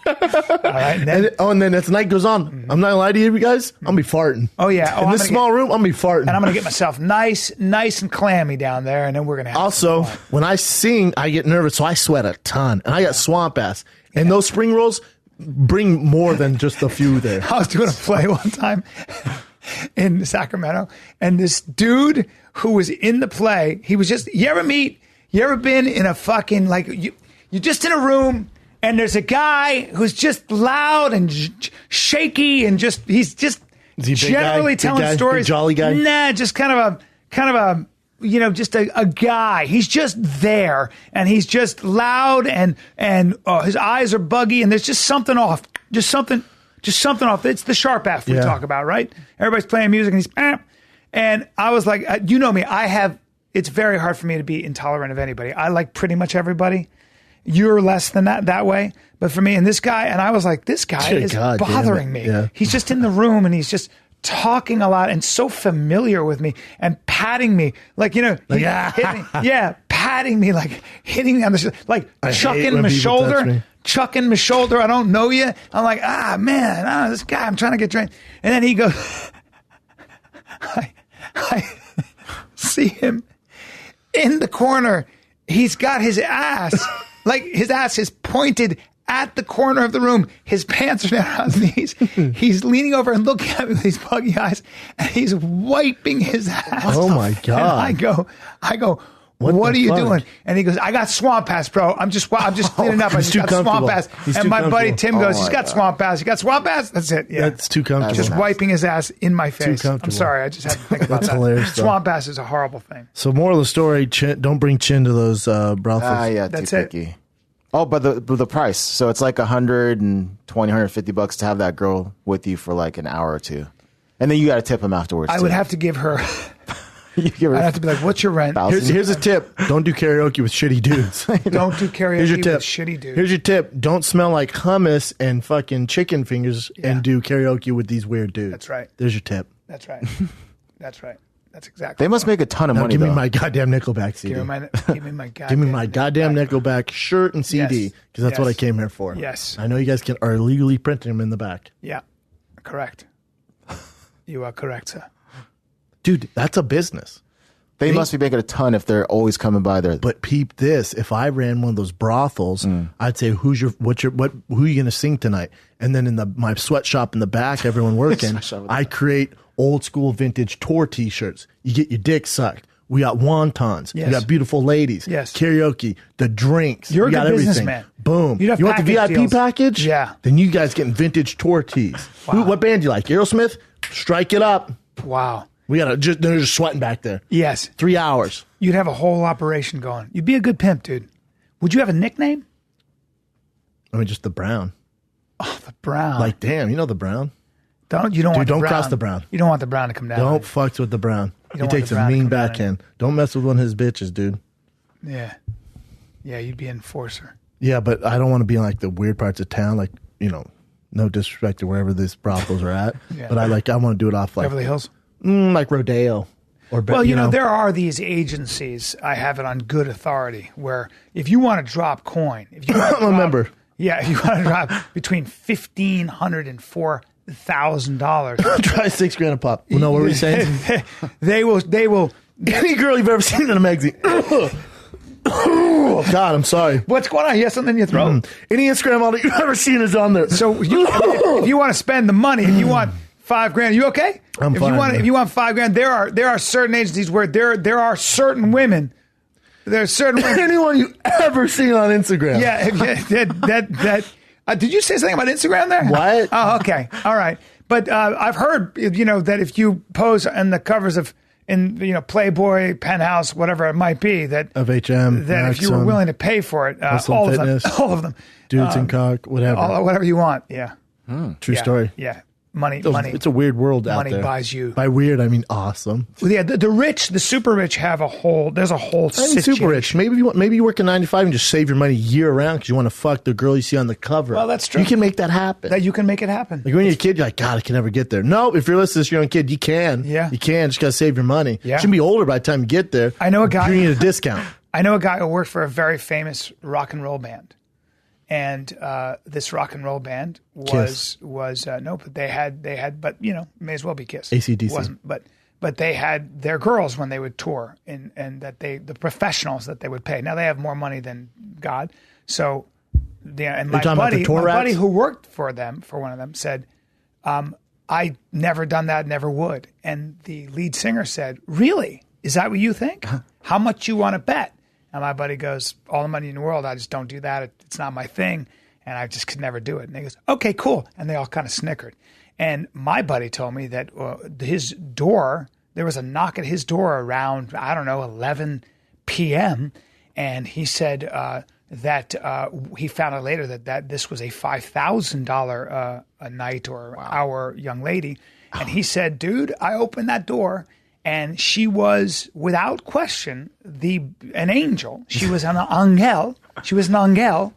right. And then, as the night goes on, I'm not gonna lie to you guys. I'm gonna be farting. Oh yeah. In this small room, I'm gonna be farting. And I'm going to get myself nice and clammy down there, and then we're going to have Also, when I sing, I get nervous, so I sweat a ton, and I got swamp ass. And those spring rolls bring more than just a few there. I was doing a play one time in Sacramento, and this dude who was in the play, he was just, you ever been in a fucking, like, you're just in a room, and there's a guy who's just loud and shaky, and he's just Is he a big generally guy? telling Big guy? stories. Big jolly guy? Nah, just kind of a just a guy. He's just there, and he's just loud, and his eyes are buggy, and there's just something off. Just something off. It's the sharp F we talk about, right? Everybody's playing music, and he's and I was like, you know me, it's very hard for me to be intolerant of anybody. I like pretty much everybody. You're less than that way. But for me and this guy, and I was like, this guy is bothering me. Yeah. He's just in the room, and he's just talking a lot and so familiar with me and patting me like, he hit me, patting me, like hitting me on the shoulder, like chucking my shoulder. I don't know you. I'm like, this guy, I'm trying to get drained. And then he goes, I see him in the corner. He's got his ass, like his ass is pointed at the corner of the room. His pants are down on his knees. He's leaning over and looking at me with these buggy eyes, and he's wiping his ass. Oh my God. And I go, what are you doing? And he goes, I got swamp ass, bro. I'm just cleaning up. I just got swamp ass. And my buddy Tim goes, he's got swamp ass. You got swamp ass? That's it. Yeah. That's too comfortable. Just wiping his ass in my face. I'm comfortable. sorry. I just had to think about That's that. hilarious, though. Swamp ass is a horrible thing. So moral of the story, don't bring Chin to those brothels. Yeah, That's too it. picky. Oh, but the price. So it's like $150 to have that girl with you for like an hour or two. And then you got to tip him afterwards. I would have to give her... I'd have to be like, what's your rent? Here's a tip. Don't do karaoke with shitty dudes. Don't do karaoke Here's your with tip. shitty dudes. Here's your tip. Don't smell like hummus and fucking chicken fingers and do karaoke with these weird dudes. That's right. There's your tip. That's right. That's right. That's exactly. They must make a ton of Now money, give me though. my goddamn Nickelback CD. Give me my goddamn. Give me my goddamn Nickelback shirt and CD Yes. because that's what I Yes. came here for. Yes. I know you guys are legally printing them in the back. Yeah, correct. You are correct, sir. Dude, that's a business. They must be making a ton if they're always coming by there. But peep this: if I ran one of those brothels, I'd say, who are you gonna sing tonight? And then in my sweatshop in the back, everyone working, I create old school vintage tour T-shirts. You get your dick sucked. We got wontons. Yes. We got beautiful ladies. Yes. Karaoke. The drinks. You're we a got good everything. businessman. Boom. You'd have You want the package VIP deals. package? Yeah. Then you guys getting vintage tour tees. Wow. What band do you like? Aerosmith? Strike it up. Wow. We got they're just sweating back there. Yes. 3 hours. You'd have a whole operation going. You'd be a good pimp, dude. Would you have a nickname? I mean, just the Brown. Oh, the Brown. Like, damn, you know the Brown. Don't Dude, want the don't Brown. cross the Brown. You don't want the Brown to come down. Don't fucks with the Brown. You He don't want takes the a Brown to mean come down backhand. Don't mess with one of his bitches, dude. Yeah. Yeah, you'd be an enforcer. Yeah, but I don't want to be in like the weird parts of town, like, no disrespect to wherever these brothels are at. Yeah. But I want to do it off like Beverly Hills? like Rodeo. Or Well, there are these agencies, I have it on good authority, where if you want to drop coin, if you want to I'm a member. Yeah, if you want to drop between $1,500 and $4,000, Try $6,000 a pop. Well, no, what were we saying? they will. Any girl you've ever seen in a magazine. Oh, God, I'm sorry. What's going on? You have something in your throat? Any Instagram model you've ever seen is on there. So if you want to spend the money, if you want $5,000, you okay? I'm fine. If you want $5,000, there are certain agencies where there are certain women. There are certain women. Anyone you ever seen on Instagram. Yeah, did you say something about Instagram there? What? Oh, okay. All right. But I've heard, that if you pose on the covers of, Playboy, Penthouse, whatever it might be, that Of HM. that if you were willing to pay for it, Muscle all Fitness, of them, Dudes and cock, whatever. whatever you want. Yeah. True Yeah. story. Yeah. Money. It's a weird world out Money there. buys you. By weird, I mean awesome. Well, yeah, the rich, the super rich have there's a whole I mean, super rich. Maybe you work a 9 to 5 and just save your money year round because you want to fuck the girl you see on the cover. Well, that's true. You can make that happen. That you can make it happen. Like when you're a kid, you're like, God, I can never get there. No, if you're listening to this, you're a kid, you can. Yeah. You can. Just got to save your money. Yeah. You should be older by the time you get there. I know a guy. You need a discount. I know a guy who worked for a very famous rock and roll band. And this rock and roll band was no, but they had, but may as well be Kiss. AC/DC. Wasn't, but they had their girls when they would tour, and that the professionals that they would pay. Now they have more money than God, so and my buddy who worked for one of them said, I never done that, never would. And the lead singer said, really? Is that what you think? How much you want to bet? And my buddy goes, all the money in the world, I just don't do that. It's not my thing. And I just could never do it. And he goes, okay, cool. And they all kind of snickered. And my buddy told me that his door, there was a knock at his door around, 11 p.m. And he said that he found out later that this was a $5,000 a night or hour young lady. And he said, dude, I opened that door. And she was, without question, an angel. She was an angel. She was an angel.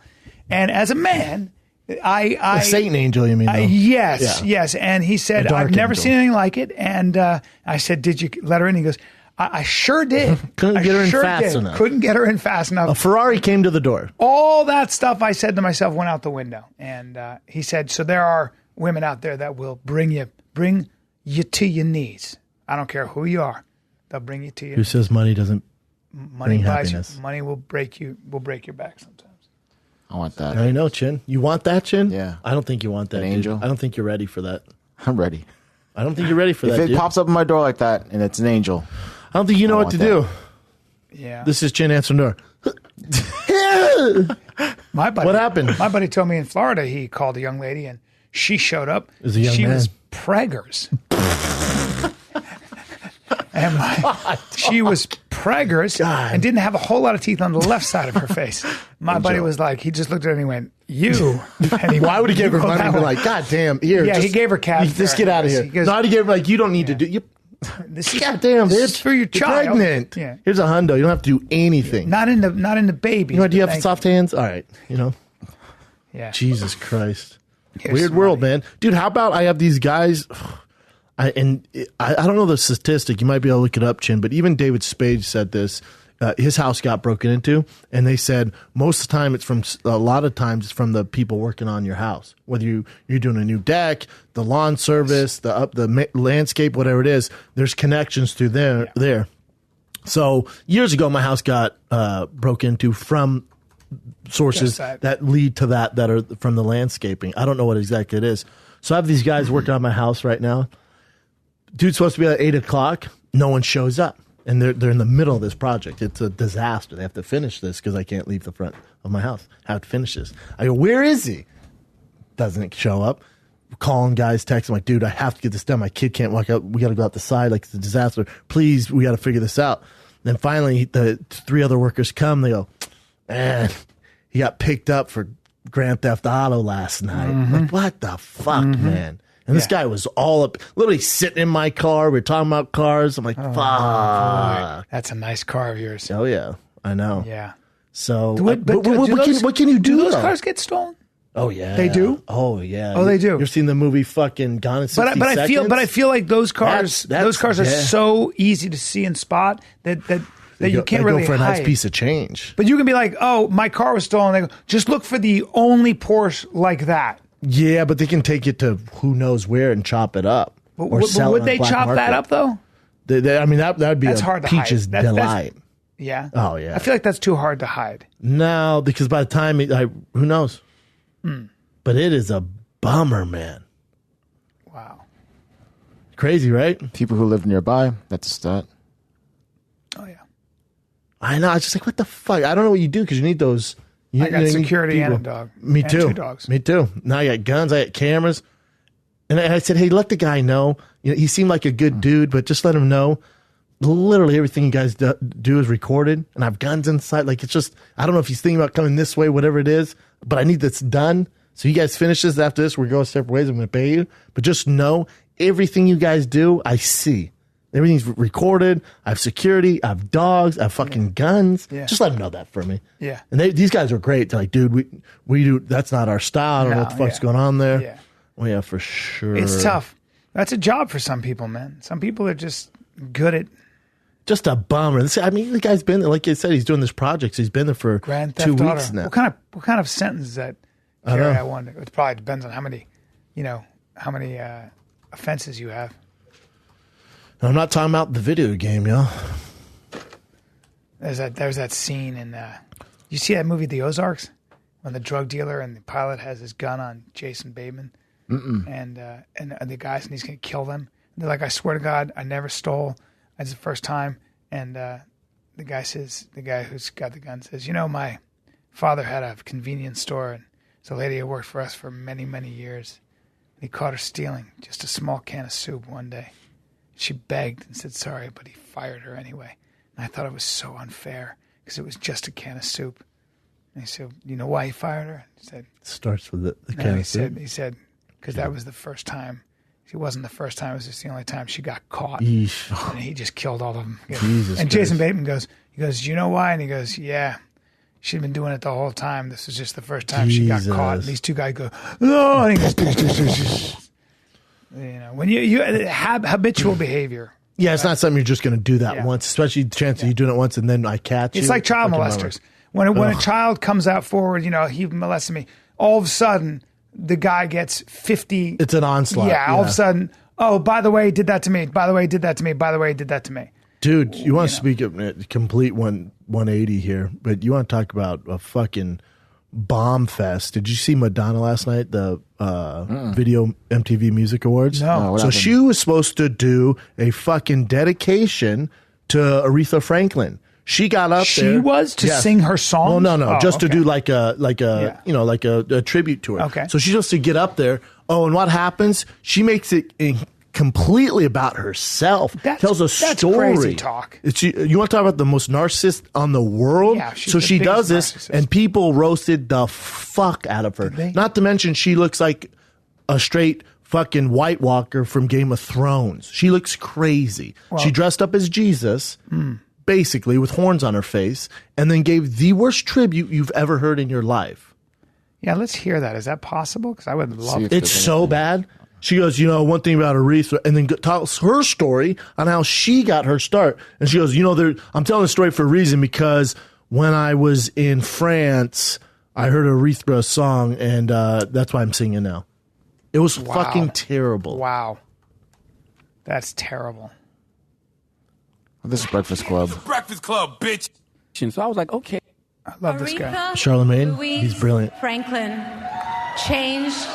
And as a man, A Satan angel, you mean? Yes. And he said, I've never angel. seen anything like it. And I said, did you let her in? He goes, I sure did. Couldn't get her in fast enough. Couldn't get her in fast enough. A Ferrari came to the door. All that stuff, I said to myself, went out the window. And he said, so there are women out there that will bring you to your knees. I don't care who you are; they'll bring you to you. Who says money doesn't Money bring buys happiness? you. Money will break you. Will break your back sometimes. I want that. I know, Chin. You want that, Chin? Yeah. I don't think you want that, An dude. angel? I don't think you're ready for that. I'm ready. I don't think you're ready for If that, it dude. pops up in my door like that and it's an angel, I don't think you know what to want do. Yeah. This is Chin answering door. My buddy. What happened? My buddy told me in Florida he called a young lady and she showed up. It was a young she man. was preggers. And she was preggers God. and didn't have a whole lot of teeth on the left side of her face. My buddy was like, he just looked at her and he went, you. And he Why would he you give her go money that and be way. like, God damn, here. Yeah, he just- gave her cash Just fare. get out of here. He goes, No, he gave her like, you don't need to do. This is, God damn, this bitch. is for your You're child. pregnant. Yeah. Here's a hundo. You don't have to do anything. Not in the babies. You know, do you have but thank soft hands? All right. Yeah. Jesus Christ. Here's Weird some world, money. man. Dude, how about I have these guys, I don't know the statistic. You might be able to look it up, Chin, but even David Spade said this. His house got broken into, and they said most of the time a lot of times it's from the people working on your house. Whether you're doing a new deck, the lawn service, the landscape, whatever it is, there's connections through there. So years ago, my house got broke into from sources that lead to that are from the landscaping. I don't know what exactly it is. So I have these guys working on my house right now. Dude's supposed to be at 8 o'clock. No one shows up. And they're in the middle of this project. It's a disaster. They have to finish this because I can't leave the front of my house. I have to finish this. I go, where is he? Doesn't show up. Calling guys, texting, like, dude, I have to get this done. My kid can't walk out. We got to go out the side. Like, it's a disaster. Please, we got to figure this out. Then finally, the 3 other workers come. They go, man, he got picked up for Grand Theft Auto last night. Like, what the fuck, man? And this guy was all up, literally sitting in my car. We were talking about cars. I'm like, fuck. Boy. That's a nice car of yours. Oh, yeah. I know. Yeah. So, what can you do? Do those cars get stolen? Oh, yeah. They do? Oh, yeah. Oh, they do. You've seen the movie fucking Gone in 60 Seconds? But I feel like those cars are so easy to see and spot that you can't really go for a hide. nice piece of change. But you can be like, oh, my car was stolen. They go, just look for the only Porsche like that. Yeah, but they can take it to who knows where and chop it up. But sell would it they chop that up though? I mean, that would be that's a hard to peach's hide. delight. Yeah. Oh, yeah. I feel like that's too hard to hide. No, because by the time who knows? But it is a bummer, man. Wow. Crazy, right? People who live nearby, that's a stat. Oh, yeah. I know. It's just like, what the fuck? I don't know what you do because you need those. I got security and a dog. Me and too. 2 dogs. Me too. Now I got guns. I got cameras. And I said, hey, let the guy know. He seemed like a good dude, but just let him know. Literally everything you guys do is recorded, and I have guns inside. Like, it's just, I don't know if he's thinking about coming this way, whatever it is, but I need this done. So you guys finish this after this. We're going separate ways. I'm going to pay you. But just know everything you guys do, I see. Everything's recorded. I have security. I have dogs. I have fucking guns. Yeah. Just let them know that for me. Yeah. And these guys are great. They're like, dude, we do. That's not our style. I don't know what the fuck's going on there. Yeah. Well, yeah, for sure. It's tough. That's a job for some people, man. Some people are just good at. Just a bummer. I mean, the guy's been, like I said, he's doing this project. So he's been there for Grand 2 Theft weeks Auto. now. What kind of sentence is that? I wonder. It probably depends on how many offenses you have. I'm not talking about the video game, yo. There's that scene in you see that movie The Ozarks when the drug dealer and the pilot has his gun on Jason Bateman and the guys and he's gonna kill them. And they're like, I swear to God, I never stole. It's the first time. And the guy who's got the gun says, my father had a convenience store and there's a lady who worked for us for many, many years. And he caught her stealing just a small can of soup one day. She begged and said sorry, but he fired her anyway. And I thought it was so unfair because it was just a can of soup. And he said, you know why he fired her? He said, it starts with the can of soup. He said, because that was the first time. It wasn't the first time. It was just the only time she got caught. Yeesh. And he just killed all of them. Jesus and Christ. Jason Bateman goes, you know why? And he goes, yeah. She'd been doing it the whole time. This was just the first time she got caught. And these 2 guys go, no. And he goes, when you have habitual behavior. Yeah, it's not something you're just going to do that once, especially the chance of you doing it once and then I catch you. It's like child molesters. When a child comes out forward, he molested me. All of a sudden, the guy gets 50. It's an onslaught. Yeah, all of a sudden, oh, by the way, he did that to me. By the way, he did that to me. By the way, he did that to me. Dude, you want to speak of complete 180 here, but you want to talk about a fucking bomb fest. Did you see Madonna last night, the Video MTV Music Awards? No. So she was supposed to do a fucking dedication to Aretha Franklin. She got up there. She was to sing her song? Well, no, just to do like a tribute to her. Okay. So she's supposed to get up there. Oh, and what happens? She makes it completely about herself. Tells a story. That's crazy talk. You want to talk about the most narcissist on the world? Yeah, so she does this, narcissist. and people roasted the fuck out of her. Not to mention, she looks like a straight fucking White Walker from Game of Thrones. She looks crazy. Well, she dressed up as Jesus, basically, with horns on her face, and then gave the worst tribute you've ever heard in your life. Yeah, let's hear that. Is that possible? Because I would love it. It's so bad. She goes, one thing about Aretha, and then tells her story on how she got her start. And she goes, I'm telling the story for a reason because when I was in France, I heard Aretha song, and that's why I'm singing now. It was fucking terrible. Wow. That's terrible. This is Breakfast Club. Breakfast Club, bitch. So I was like, okay. I love this guy. Aretha, Charlemagne, he's brilliant. Franklin changed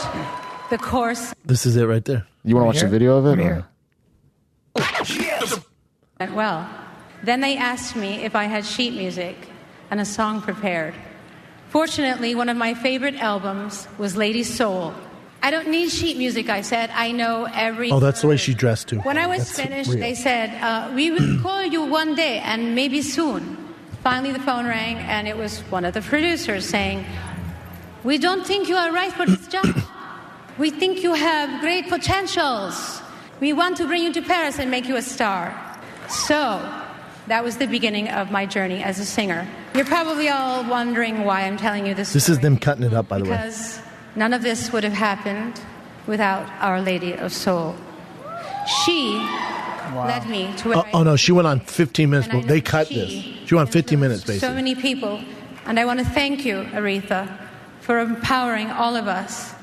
the course. This is it right there. You want to watch the video of it? Went well. Then they asked me if I had sheet music and a song prepared. Fortunately, one of my favorite albums was Lady Soul. I don't need sheet music, I said. I know every Oh, that's the way word. she dressed too. When I was That's finished, real. they said, we will call you one day and maybe soon. Finally, the phone rang, and it was one of the producers saying, we don't think you are right for this job. We think you have great potentials. We want to bring you to Paris and make you a star. So that was the beginning of my journey as a singer. You're probably all wondering why I'm telling you this. This is them cutting it up, by the way. Because none of this would have happened without Our Lady of Soul. She led me to where Oh no, she went on 15 minutes. And I But they know cut this. She went on 15 minutes, so basically. many people. And I want to thank you, Aretha, for empowering all of us.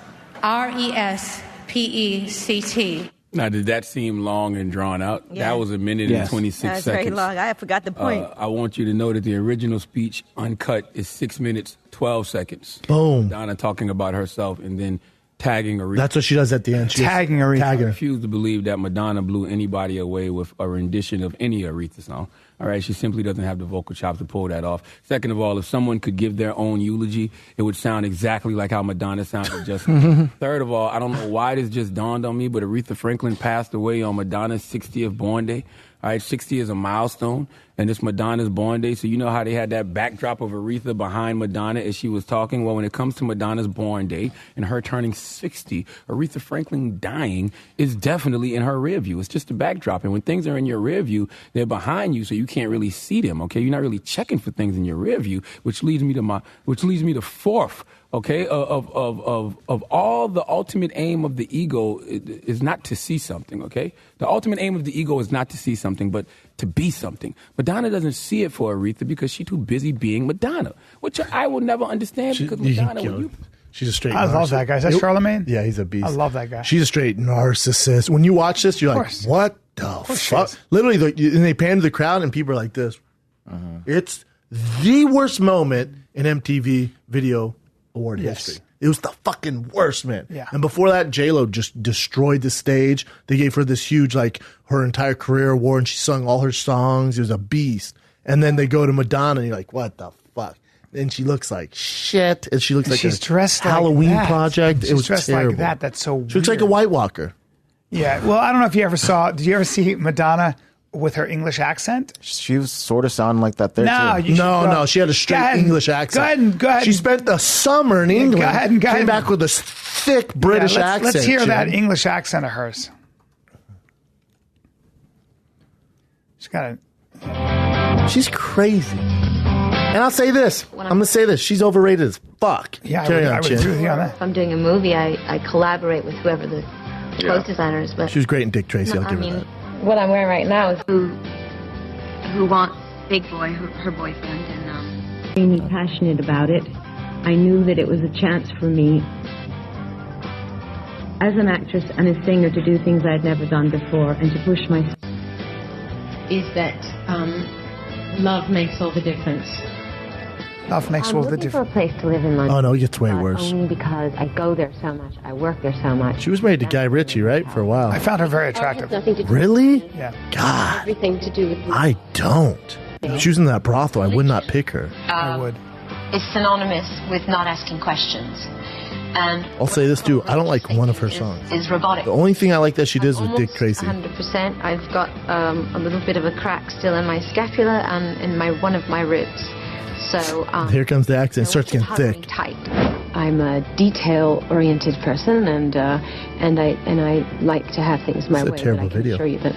RESPECT. Now, did that seem long and drawn out? Yeah. That was a minute and 26 That's seconds. very long. I forgot the point. I want you to know that the original speech, uncut, is 6 minutes, 12 seconds. Boom. Donna talking about herself and then tagging Aretha. That's what she does at the end. She Tagging Aretha. I refuse to believe that Madonna blew anybody away with a rendition of any Aretha song. All right, she simply doesn't have the vocal chops to pull that off. Second of all, if someone could give their own eulogy, it would sound exactly like how Madonna sounded just now. Third of all, I don't know why this just dawned on me, but Aretha Franklin passed away on Madonna's 60th born day. All right, 60 is a milestone, and it's Madonna's born day. So you know how they had that backdrop of Aretha behind Madonna as she was talking? Well, when it comes to Madonna's born day and her turning 60, Aretha Franklin dying is definitely in her rear view. It's just a backdrop. And when things are in your rear view, they're behind you, so you can't really see them, okay? You're not really checking for things in your rear view, which leads me to fourth. Okay, of all, the ultimate aim of the ego is not to see something, okay? The ultimate aim of the ego is not to see something, but to be something. Madonna doesn't see it for Aretha because she's too busy being Madonna, which I will never understand because Madonna, she's a straight I love that guy. Is that Charlemagne? Yeah, he's a beast. I love that guy. She's a straight narcissist. When you watch this, you're like, what the fuck? Literally, and they pan to the crowd and people are like this. It's the worst moment in MTV Video Award history. It was the fucking worst, man. Yeah. And before that, J-Lo just destroyed the stage. They gave her this huge, like, her entire career award, and she sung all her songs. It was a beast. And then they go to Madonna, and you're like, what the fuck? And she looks like shit. And she looks like she's dressed Halloween like that. project. She's it was dressed terrible. like that. That's so weird. She looks like a White Walker. Yeah. Well, I don't know if you ever saw. Did you ever see Madonna with her English accent? She was sort of sounding like that there, No, too. you should go- No, she had a straight Go ahead. English accent. Go ahead. She spent the summer in England. Go ahead. Came back with this thick British let's, accent. Let's hear Jim. that English accent of hers. She's got a. She's crazy. And I'll say this. I'm going to say this. She's overrated as fuck. Yeah, Carry on, I would Chin. agree with you on that. If I'm doing a movie, I collaborate with whoever the clothes designer is. But She was great in Dick Tracy. I'll give her that. what I'm wearing right now is who wants Big Boy, her boyfriend, and Extremely passionate about it. I knew that it was a chance for me as an actress and a singer to do things I'd never done before and to push myself. Is that love makes all the difference. Love makes all the difference. for a place to live in London. Oh, no, it gets way worse. Only because I go there so much, I work there so much. She was married to Guy Ritchie, right? For a while. I found her very attractive. Really? Yeah. God, Everything to do with I don't. If she was in that brothel, I would not pick her. I would. It's synonymous with not asking questions. And I'll say this, too. I don't like one of her songs. is robotic. The only thing I like that she did is with Dick Tracy. 100%. I've got a little bit of a crack still in my scapula and in one of my ribs. So Here comes the accent. It starts getting thick. tight. I'm a detail-oriented person, and I like to have things my It's a way. terrible but I can video. assure you that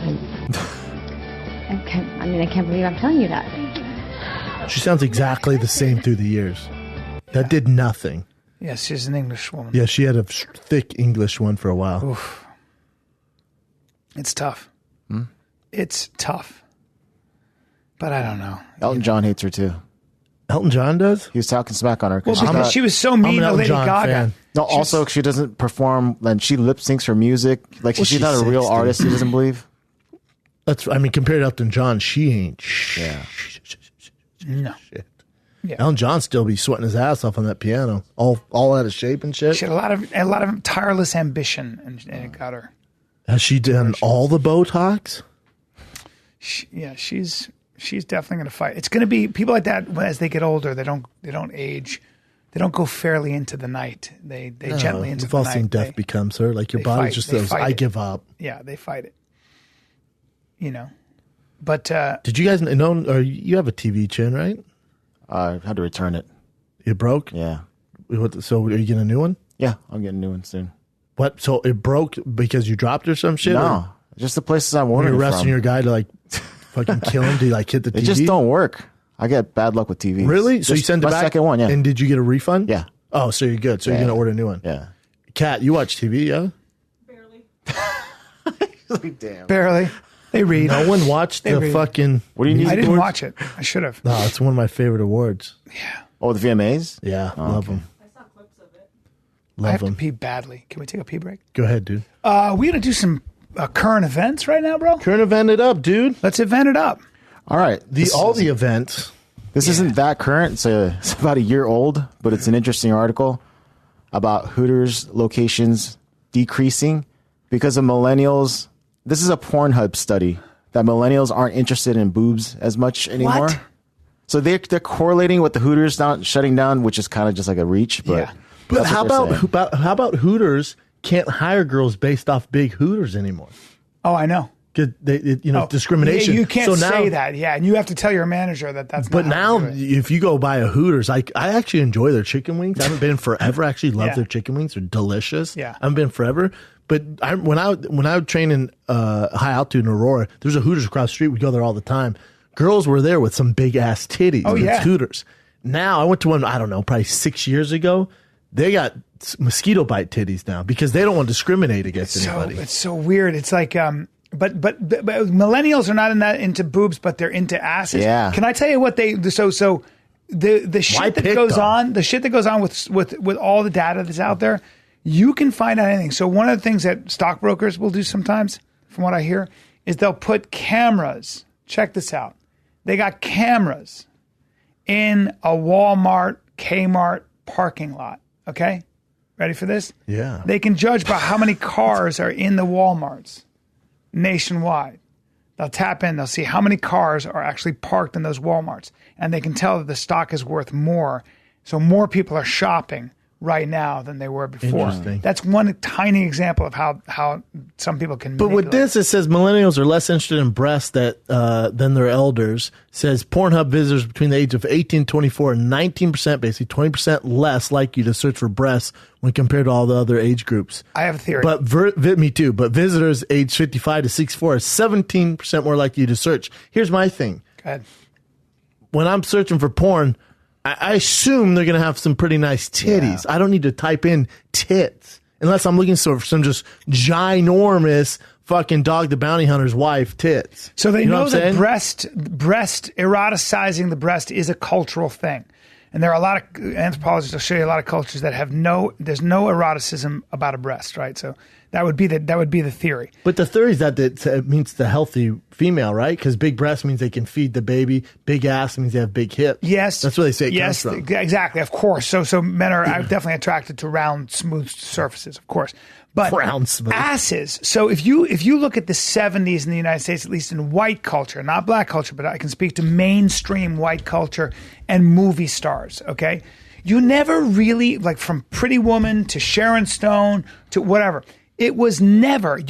I can't believe I'm telling you that. She sounds exactly the same through the years. That did nothing. Yes, she's an English woman. Yeah, she had a thick English one for a while. Oof. It's tough. It's tough. But I don't know. Elton John hates her, too. Elton John does? He was talking smack on her. Well, because she was so mean to Lady Gaga. No, also, she doesn't perform, and she lip syncs her music. Like, Well, she's not a real 60. artist, he doesn't believe. compared to Elton John, she ain't No. shit. Yeah. Elton John still be sweating his ass off on that piano, all out of shape and shit. She had a lot of tireless ambition, and it got her. Has she done all the Botox? She's definitely going to fight. It's going to be people like that as they get older. They don't age. They don't go fairly into the night. They gently into We've the all night. seen death becomes her. Like your body just says, I give up. Yeah, they fight it. You know, but did you guys know? Or you have a TV chin, right? I had to return it. It broke. Yeah. So are you getting a new one? Yeah, I'll get a new one soon. What? So it broke because you dropped or some shit? No, just the places I'm ordering You're arresting from. your guy to like fucking kill him? Do you like hit the TV? They just don't work. I get bad luck with TVs. Really? So you send it my back? second one, yeah. And did you get a refund? Yeah. Oh, so you're good. So you're going to order a new one? Yeah. Kat, you watch TV, yeah? Like, damn. barely. They read. No one watched They the read. fucking... What do you need? I didn't watch it. I should have. No, it's one of my favorite awards. Oh, the VMAs? Yeah, love them. I Love have to them. pee badly. Can we take a pee break? Go ahead, dude. We going to do some current events right now, bro? Current event it up, dude. Let's event it up. All right. The events. This isn't that current. It's about a year old, but it's an interesting article about Hooters locations decreasing because of millennials. This is a Pornhub study that millennials aren't interested in boobs as much anymore. What? So they're correlating with the Hooters shutting down, which is kind of just like a reach. But, Yeah. But that's how what they're about saying. how about Hooters can't hire girls based off big Hooters anymore? Oh, I know. Discrimination. You can't So now- say that. Yeah, and you have to tell your manager that's. But not how now, to do it. if you go buy a Hooters, I actually enjoy their chicken wings. I haven't been forever. I actually love Yeah. their chicken wings. They're delicious. Yeah. I haven't been forever. But when I would train in high altitude in Aurora, there's a Hooters across the street. We go there all the time. Girls were there with some big ass titties. Oh, It's yeah. Hooters. Now I went to one. I don't know, probably 6 years ago. They got mosquito bite titties now because they don't want to discriminate against anybody. It's so weird. It's like, but millennials are not into boobs, but they're into asses. Yeah. Can I tell you what the shit that goes on, the shit that goes on with all the data that's out there, you can find out anything. So one of the things that stockbrokers will do sometimes, from what I hear, is they'll put cameras. Check this out. They got cameras in a Walmart, Kmart parking lot. Okay? Ready for this? Yeah. They can judge by how many cars are in the Walmarts nationwide. They'll tap in, they'll see how many cars are actually parked in those Walmarts, and they can tell that the stock is worth more. So more people are shopping right now than they were before. Interesting. That's one tiny example of how some people can But with this, it says millennials are less interested in breasts than their elders. It says Pornhub visitors between the age of 18 and 24 are 19%, basically 20% less likely to search for breasts when compared to all the other age groups. I have a theory. But me too. But visitors age 55 to 64 are 17% more likely to search. Here's my thing. Go ahead. When I'm searching for porn, I assume they're going to have some pretty nice titties. Yeah. I don't need to type in tits unless I'm looking for some just ginormous fucking Dog the Bounty Hunter's wife tits. So they you know what that I'm saying? breast, eroticizing the breast is a cultural thing. And there are a lot of anthropologists will show you a lot of cultures that have there's no eroticism about a breast, right? So that would be the theory. But the theory is that it means the healthy female, right? Because big breast means they can feed the baby. Big ass means they have big hips. Yes. That's where they say it yes, comes from. Exactly, of course. So men are definitely attracted to round, smooth surfaces, of course. But round, smooth asses. So if you look at the 70s in the United States, at least in white culture, not black culture, but I can speak to mainstream white culture and movie stars, okay? You never really, like from Pretty Woman to Sharon Stone to whatever, it wasn't the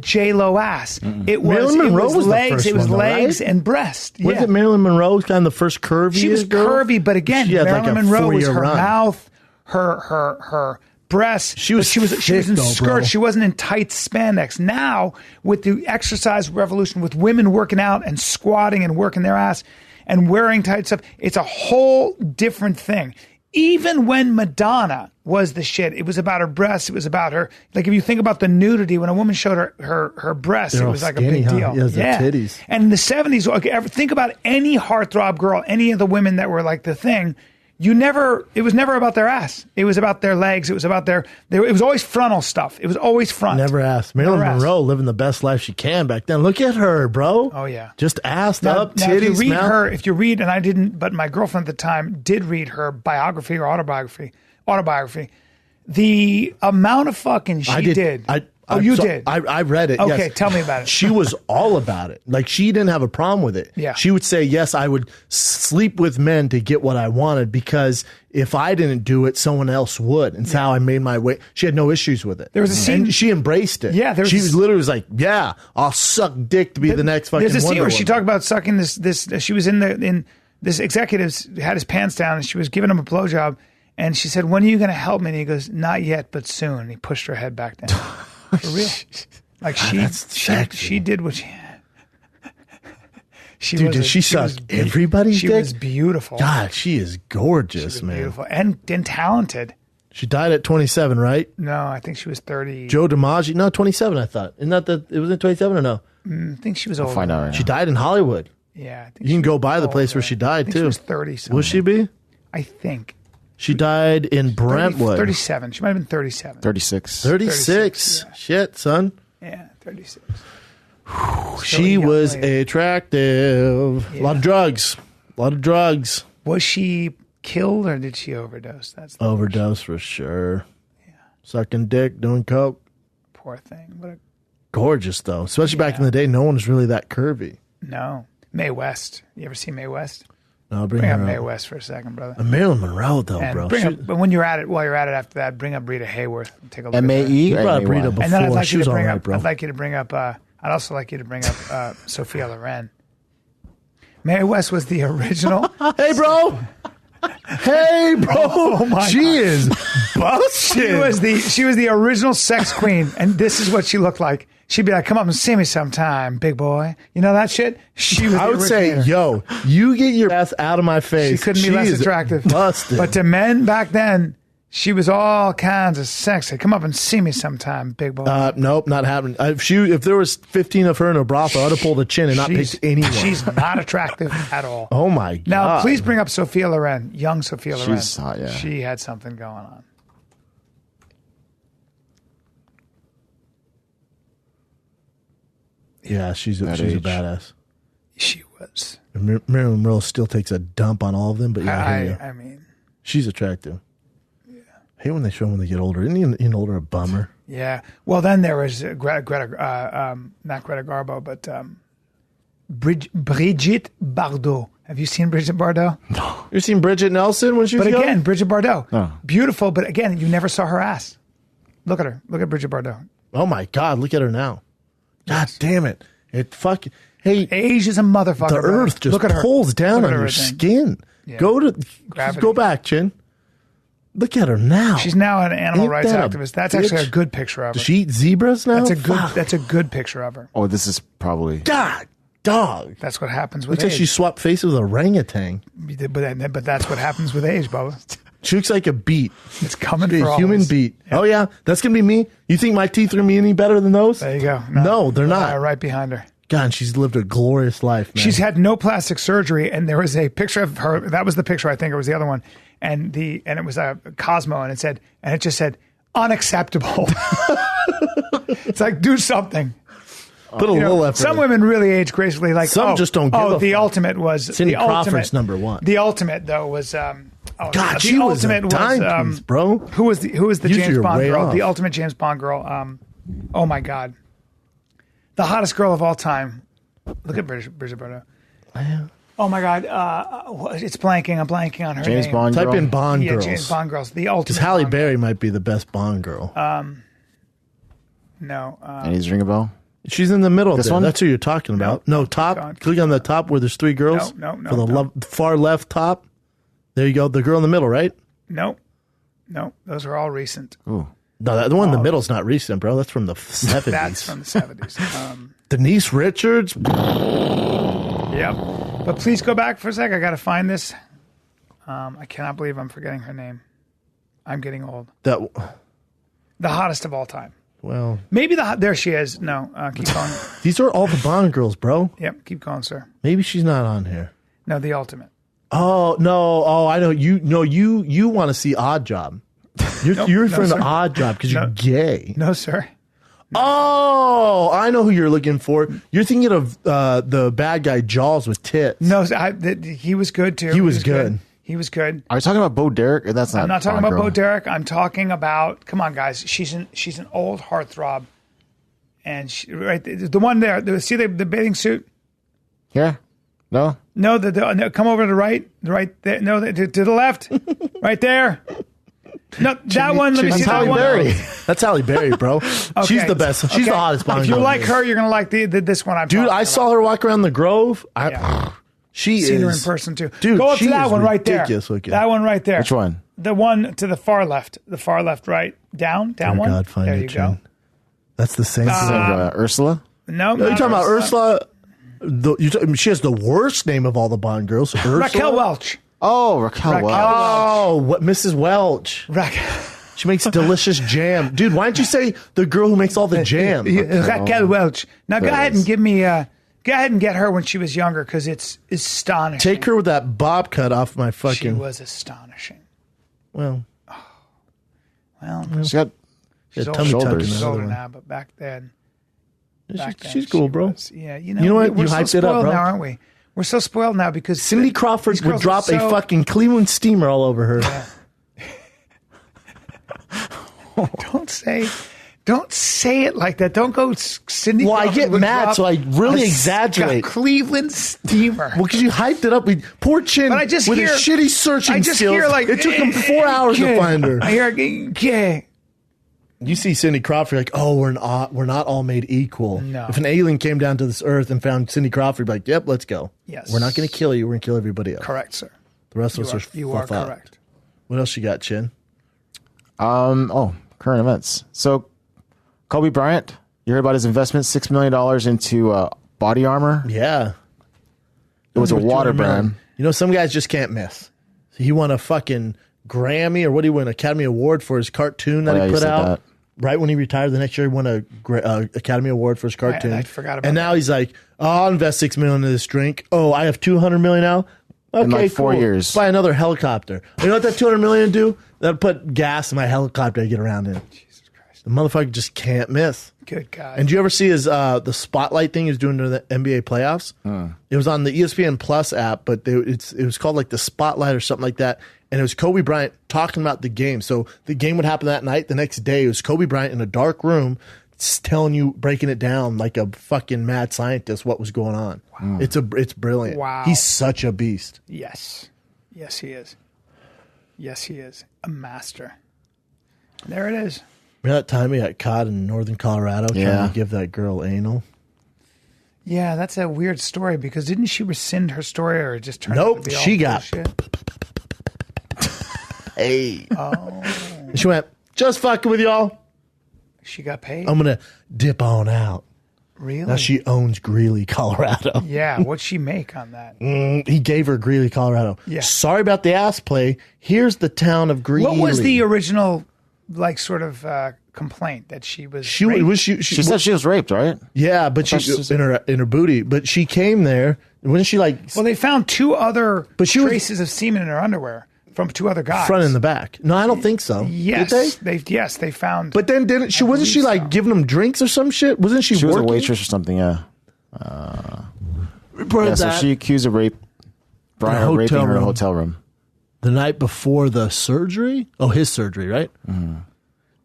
J-Lo ass. It was, Marilyn Monroe was legs, the first it was one, though, legs right? and breast. Was Yeah. it Marilyn Monroe kind of the first curvy? She was girl? curvy, but again, She had Marilyn like a Monroe was 4-year her run. mouth, her breasts. She was in thick, though, skirts. bro. She wasn't in tight spandex. Now, with the exercise revolution, with women working out and squatting and working their ass and wearing tight stuff, it's a whole different thing. Even when Madonna was the shit, it was about her breasts. It was about her. Like if you think about the nudity, when a woman showed her breasts, They're it all was like skinny, a big huh? deal. Yeah, they're titties. And in the 70s, think about any heartthrob girl, any of the women that were like the thing. it was never about their ass. It was about their legs. It was about it was always frontal stuff. It was always front. Never asked. Marilyn Monroe living the best life she can back then. Look at her, bro. Oh, yeah. Just ass up, now, titties, if you read, and I didn't, but my girlfriend at the time did read her biography or autobiography, the amount of fucking she did. You did? I read it. Okay, yes. tell me about it. She was all about it. Like, she didn't have a problem with it. Yeah. She would say, yes, I would sleep with men to get what I wanted because if I didn't do it, someone else would. And it's how I made my way. She had no issues with it. There was a scene. And she embraced it. Yeah. She literally was like, yeah, I'll suck dick to be the next fucking There's a scene Wonder where she Woman. talked about sucking this. She was in this executive's had his pants down and she was giving him a blowjob. And she said, when are you going to help me? And he goes, not yet, but soon. And he pushed her head back down. For real. Like she did what she Dude, did she suck everybody's dick? She was beautiful. God, she is gorgeous, man. Beautiful and talented. She died at 27, right? No, I think she was 30. Joe DiMaggio? No, 27, I thought. Isn't that it wasn't 27 or no? I think she was older. Find out right She died in Hollywood. Yeah. I think you can go by the place where she died, too. She was 30 something. Will she be? I think. She died in Brentwood. 37. She might have been 37. 36. 36. Yeah. Shit, son. Yeah, 36. She was attractive. Yeah. A lot of drugs. Was she killed or did she overdose? That's the overdose for sure. Yeah. Sucking dick, doing coke. Poor thing. Gorgeous, though. Especially back in the day, no one was really that curvy. No. Mae West. You ever see Mae West? No, bring up Mae West for a second, brother. Marilyn Monroe, though, and bro. But when you're at it, while you're at it after that, bring up Rita Hayworth. And take a look M-A-E? You brought up Rita before. And then I'd like she you was to bring all right, up, bro. I'd like you to bring up, I'd also like you to bring up Sophia Loren. Mae West was the original. Hey, bro. Hey, bro. Oh my she God. is busted. She was the original sex queen, and this is what she looked like. She'd be like, come up and see me sometime, big boy. You know that shit? She was I would say, yo, you get your ass out of my face. She couldn't be less attractive. Busted. But to men back then, she was all kinds of sexy. Come up and see me sometime, big boy. Nope, not happening. If there was 15 of her in a brothel, I'd have pulled a chin and not picked anyone. She's not attractive at all. Oh, my God. Now, please bring up Sophia Loren, young Sophia Loren. She's hot, yeah. She had something going on. Yeah, she's a badass. She was. Marilyn Monroe still takes a dump on all of them, but yeah, I mean, she's attractive. Yeah. I hate when they show them when they get older. Isn't he older a bummer? Yeah. Well, then there was Greta, not Greta Garbo, but Brigitte Bardot. Have you seen Brigitte Bardot? No. You seen Bridget Nelson when she was young? But again, Brigitte Bardot, oh. Beautiful, but again, you never saw her ass. Look at her. Look at Brigitte Bardot. Oh my God! Look at her now. God damn it! It fucking age is a motherfucker. The earth just pulls down on your skin. Yeah. Go back, Chin. Look at her now. She's now an animal rights activist. That's actually a good picture of her. Does she eat zebras now? That's a good picture of her. Oh, this is probably God, dog. That's what happens with age. Looks like she swapped faces with an orangutan. But that's what happens with age, Bubba. She looks like a beet. It's coming for a human beet. Yeah. Oh yeah, that's gonna be me. You think my teeth are any better than those? There you go. No, they're not. Right behind her. God, she's lived a glorious life, man. She's had no plastic surgery, and there was a picture of her. That was the picture, I think, it was the other one, and it was a Cosmo, and it just said unacceptable. It's like, do something. Put a little effort. Some women really age gracefully. Like some just don't give a the fuck. Ultimate was Cindy Crawford's #1. The ultimate though was God, she was a dime piece, bro. Who was the James Bond girl? The ultimate James Bond girl. Oh my God, the hottest girl of all time. Look at Bridget Bardot. Oh my God, it's blanking. I'm blanking on her James name. Bond. Type in Bond girls. James Bond girls. The ultimate. Because Halle Berry might be the best Bond girl. No. Any ring a bell? She's in the middle. This there. one? That's who you're talking about. No, top. Click on the top where there's 3 girls. No. For the far left top. There you go. The girl in the middle, right? No. Those are all recent. Ooh. No, the one in the middle's not recent, bro. That's from the 70s. That's from the 70s. Denise Richards. Yep. But please go back for a sec. I got to find this. I cannot believe I'm forgetting her name. I'm getting old. The hottest of all time. Well, maybe there she is. No, keep going. These are all the Bond girls, bro. Yep, keep going, sir. Maybe she's not on here. No, the ultimate. Oh no! Oh, I know you. No, you want to see Odd Job. You're referring to Odd Job because you're gay. No, sir. Oh, I know who you're looking for. You're thinking of the bad guy Jaws with tits. No, he was good too. He was good. He was good. Are you talking about Bo Derek? That's not. I'm not talking Bond about Girl. Bo Derek. I'm talking about. Come on, guys. She's an old heartthrob, and right the one there. See the bathing suit. Yeah. No. No, no, come over to the right. Right there. No, to the left. Right there. No, that one. Let me see that one. Berry. That's Halle Berry, bro. She's the best. She's the hottest Bond If you girl. like her, you're gonna like this one. Dude, I saw her walk around the Grove. She Seen is her in person too. Dude, go up to she that is one right there. ridiculous looking. That one right there. Which one? The one to the far left. The far left, right. Down Dear one. God, find there it, you Jen. go. That's the same thing. Ursula? No, you're talking about Ursula. She has the worst name of all the Bond girls. Ursula? Raquel Welch. Oh, Raquel Welch. Oh, what Mrs. Welch. She makes delicious jam. Dude, why don't you say the girl who makes all the jam? Raquel Welch. Now go ahead and give me. Go ahead and get her when she was younger because it's astonishing. Take her with that bob cut off my fucking. She was astonishing. Well, she got she's older, tummy tuck in she's the other older one. now, but back then. She's cool, bro. Yeah, You know what? We're You so hyped it up, spoiled bro. now, aren't we? We're so spoiled now because Cindy Crawford these would girls drop are a so- fucking Cleveland steamer all over her. Don't say it like that. Don't go Cindy. Well, I Crawford get would mad, drop so I really a exaggerate. Cleveland steamer. Well, because you hyped it up. Poor Chin But I just with hear his shitty searching I just skills. hear like it took him 4 hours to find her. I hear yeah. You see Cindy Crawford, like, oh, we're not all made equal. No. If an alien came down to this earth and found Cindy Crawford, be like, yep, let's go. Yes. We're not going to kill you. We're going to kill everybody else. Correct, sir. The rest of us You are fucked. correct. What else you got, Chin? Current events. So, Kobe Bryant, you heard about his investment, $6 million into body armor. Yeah. It was a water $200 million. brand. You know, some guys just can't miss. He won a fucking Grammy, or what did he win? Academy Award for his cartoon that he put out. That. Right when he retired, the next year he won a Academy Award for his cartoon. I forgot about And now he's like, oh, I'll invest $6 million into this drink. Oh, I have $200 million now. Okay, In like 4 cool. years. Buy another helicopter. You know what that $200 million do? That'll put gas in my helicopter to get around in. Jesus Christ. The motherfucker just can't miss. Good God. And do you ever see his the spotlight thing he was doing during the NBA playoffs? It was on the ESPN Plus app, but it was called like the Spotlight or something like that. And it was Kobe Bryant talking about the game. So the game would happen that night. The next day, it was Kobe Bryant in a dark room telling you, breaking it down like a fucking mad scientist what was going on. Wow. It's brilliant. Wow. He's such a beast. Yes. Yes, he is. Yes, he is. A master. There it is. Remember that time he got caught in northern Colorado trying to give that girl anal? Yeah, that's a weird story because didn't she rescind her story or just turn out to be all she got. bullshit? Hey. Oh. She went, just fucking with y'all. She got paid? I'm going to dip on out. Really? Now she owns Greeley, Colorado. Yeah, what'd she make on that? He gave her Greeley, Colorado. Yeah. Sorry about the ass play. Here's the town of Greeley. What was the original, like, sort of complaint that she was raped? She said she was raped, right? Yeah, but she in her booty. But she came there. Wasn't she like? Well, they found two other traces of semen in her underwear from two other guys. Front and the back. No, I don't think so. Yes, Did they? they found. But then didn't she? Wasn't she like giving them drinks or some shit? Wasn't she? She was working? a waitress or something. Yeah. So she accused of rape. Bryan of raping her in a hotel room. The night before the surgery. Oh, his surgery, right? Mm-hmm.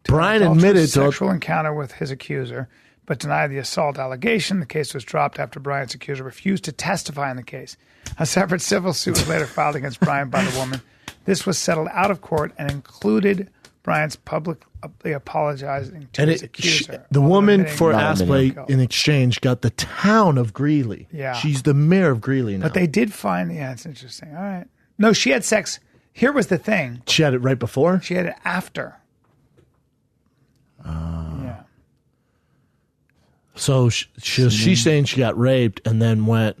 Bryan Assault admitted to sexual encounter with his accuser, but denied the assault allegation. The case was dropped after Bryan's accuser refused to testify in the case. A separate civil suit was later filed against Bryan by the woman. This was settled out of court and included Bryan's publicly apologizing to his accuser. The woman for admitting- ass play in exchange got the town of Greeley. Yeah. She's the mayor of Greeley now. But they did find, yeah, it's interesting. All right. No, she had sex. Here was the thing. She had it right before? She had it after. Yeah. So she's saying she got raped and then went,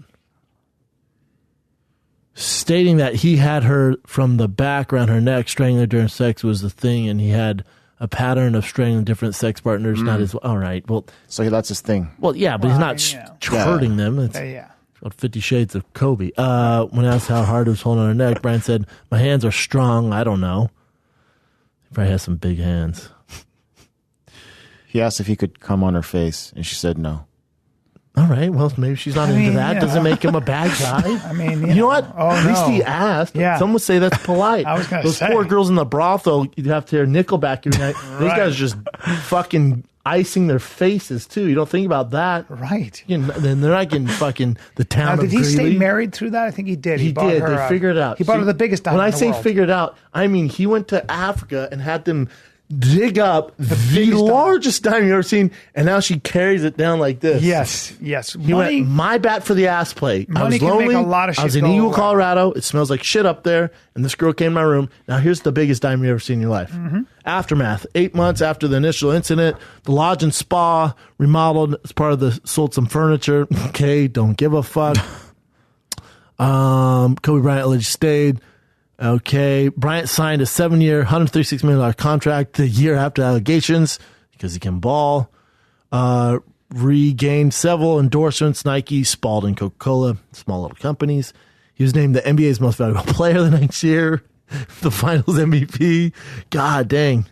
stating that he had her from the back around her neck, strangling her during sex was the thing, and he had a pattern of strangling different sex partners. Not his. All right. Well, so that's his thing. Well, yeah, but he's not hurting them. It's, Yeah. Called 50 Shades of Kobe. When asked how hard it was holding on her neck, Bryan said, "My hands are strong. I don't know." He probably has some big hands. He asked if he could come on her face, and she said no. All right. Well, maybe she's not into that. yeah. Doesn't make him a bad guy. I mean, you know what? Oh, At least no. he asked. Yeah. Some would say that's polite. I was gonna Those say. poor girls in the brothel, you'd have to hear Nickelback every night. Those Right. guys are just fucking icing their faces, too. You don't think about that. Right. Then they're not getting fucking the town Now, of did he stay Greeley. married through that? I think he did. He bought did. her, They figured it out. He bought her See, the biggest diamond When I in the say world. figured out, I mean he went to Africa and had them dig up the largest diamond you've ever seen, and now she carries it down like this. Yes. He went, my bat for the ass plate. I Money was can lonely. make a lot of shit I was in go Eagle, away. Colorado. It smells like shit up there, and this girl came in my room. Now here's the biggest diamond you've ever seen in your life. Mm-hmm. Aftermath. 8 months after the initial incident, the lodge and spa remodeled as part of the sold some furniture. Okay, don't give a fuck. Kobe Bryant allegedly stayed. Okay, Bryant signed a 7-year, $136 million contract the year after allegations because he can ball. Regained several endorsements, Nike, Spalding, Coca-Cola, small little companies. He was named the NBA's most valuable player the next year, the finals MVP. God dang.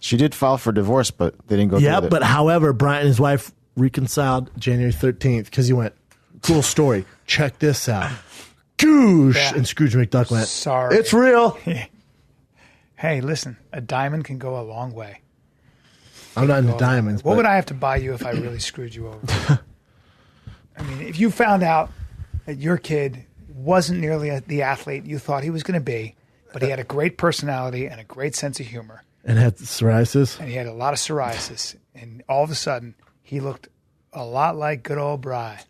She did file for divorce, but they didn't go through Yeah, with it. but however, Bryant and his wife reconciled January 13th because he went, cool story. Check this out. Goosh! Yeah. And Scrooge McDuck went, Sorry. it's real. Hey, listen, a diamond can go a long way. I'm not into diamonds. What but would I have to buy you if I really screwed you over? I mean, if you found out that your kid wasn't nearly the athlete you thought he was going to be, but he had a great personality and a great sense of humor, And had psoriasis? and he had a lot of psoriasis, and all of a sudden he looked a lot like good old Bryan.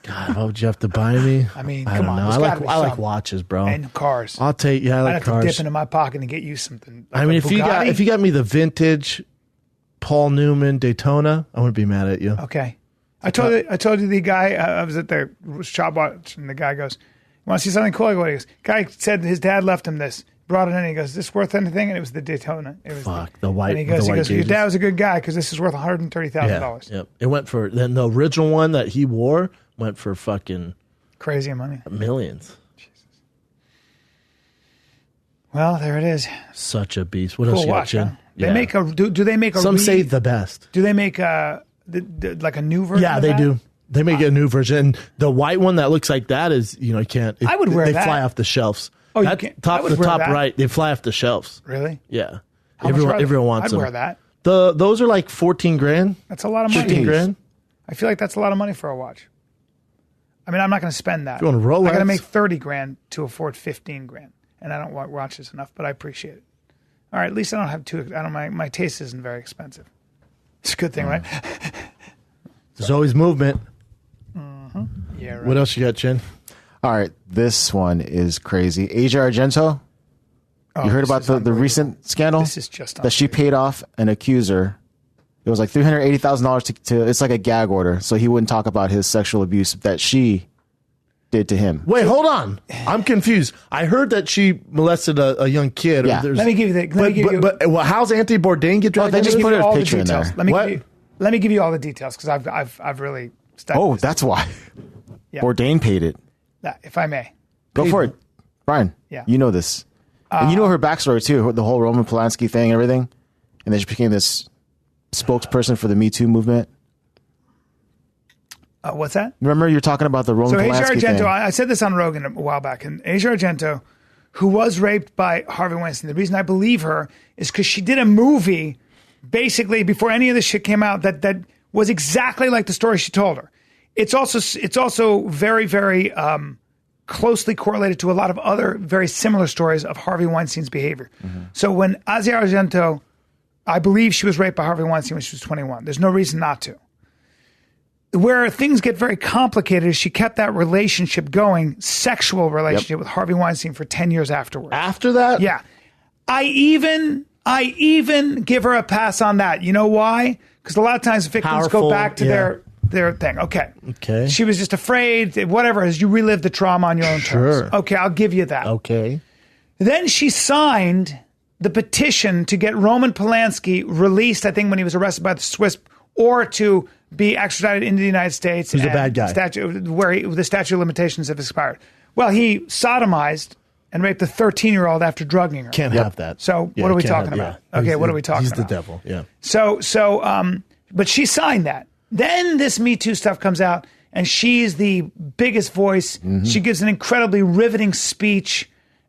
God, why would you have to buy me? I mean, I come don't on, know. there's I gotta like be I like something. watches, bro. And cars. I'll take I I'd like have to cars. dip into my pocket and get you something. Like I mean, a if you Bugatti. got me the vintage Paul Newman Daytona, I wouldn't be mad at you. Okay. I told you the guy, I was at the shop watch, and the guy goes, "You want to see something cool?" I go, he goes, guy said his dad left him this, brought it in, and he goes, "Is this worth anything?" And it was the Daytona. It was the white. And he goes, the white "Your gauges. dad was a good guy because this is worth $130,000. Yep. It went for then the original one that he wore went for fucking Crazy money. millions. Well, there it is. Such a beast. What Cool else you got, watch, huh? Chin? They make a. Do they make a? Some say the best. Do they make like a new version? Yeah, of they that? do. They make a new version. And the white one that looks like that is, you can't. I would wear they that. fly off the shelves. Oh, you that can't- I top would the wear top that. right. They fly off the shelves. Really? Yeah. How much are they? Everyone wants I'd them. wear that. Those are like 14 grand. That's a lot of money. 15 grand. I feel like that's a lot of money for a watch. I mean, I'm not going to spend that. You want a Rolex? I got to make 30 grand to afford 15 grand, and I don't want watches enough, but I appreciate it. All right, at least I don't have too. I don't. My taste isn't very expensive. It's a good thing, right? There's always movement. Yeah. Right. What else you got, Chin? All right, this one is crazy. Asia Argento. You heard about the recent scandal? This is just that she paid off an accuser. It was like $380,000 to. It's like a gag order, so he wouldn't talk about his sexual abuse that she did to him. Wait, hold on. I'm confused. I heard that she molested a young kid. Yeah. Let me give you the. But how's Anthony Bourdain get dragged? they just into put this? her all the picture in details. there. Let me give you all the details because I've really studied. Oh, this. that's why. Yeah. Bourdain paid it. If I may. Go for it, Bryan. Yeah. You know this. And you know her backstory too, the whole Roman Polanski thing and everything. And then she became this spokesperson for the Me Too movement. What's that? Remember you're talking about the Roman So Polanski Asia Argento, thing. I said this on Rogan a while back, and Asia Argento, who was raped by Harvey Weinstein, the reason I believe her is because she did a movie basically before any of this shit came out that was exactly like the story she told her. It's also very, very closely correlated to a lot of other very similar stories of Harvey Weinstein's behavior. So when Asia Argento, I believe she was raped by Harvey Weinstein when she was 21. There's no reason not to. Where things get very complicated is she kept that relationship going, sexual relationship with Harvey Weinstein for 10 years afterwards. After that? Yeah. I even give her a pass on that. You know why? Because a lot of times victims Powerful, go back to yeah. their thing. Okay. Okay. She was just afraid, whatever, as you relive the trauma on your own Sure. terms. Okay, I'll give you that. Okay. Then she signed the petition to get Roman Polanski released, I think when he was arrested by the Swiss or to be extradited into the United States. Who's the bad guy? The statute of limitations have expired. Well, he sodomized and raped a 13-year-old after drugging her. Can't have that. So what are we talking about? Okay, what are we talking about? He's the devil. Yeah. But she signed that. Then this Me Too stuff comes out, and she's the biggest voice. She gives an incredibly riveting speech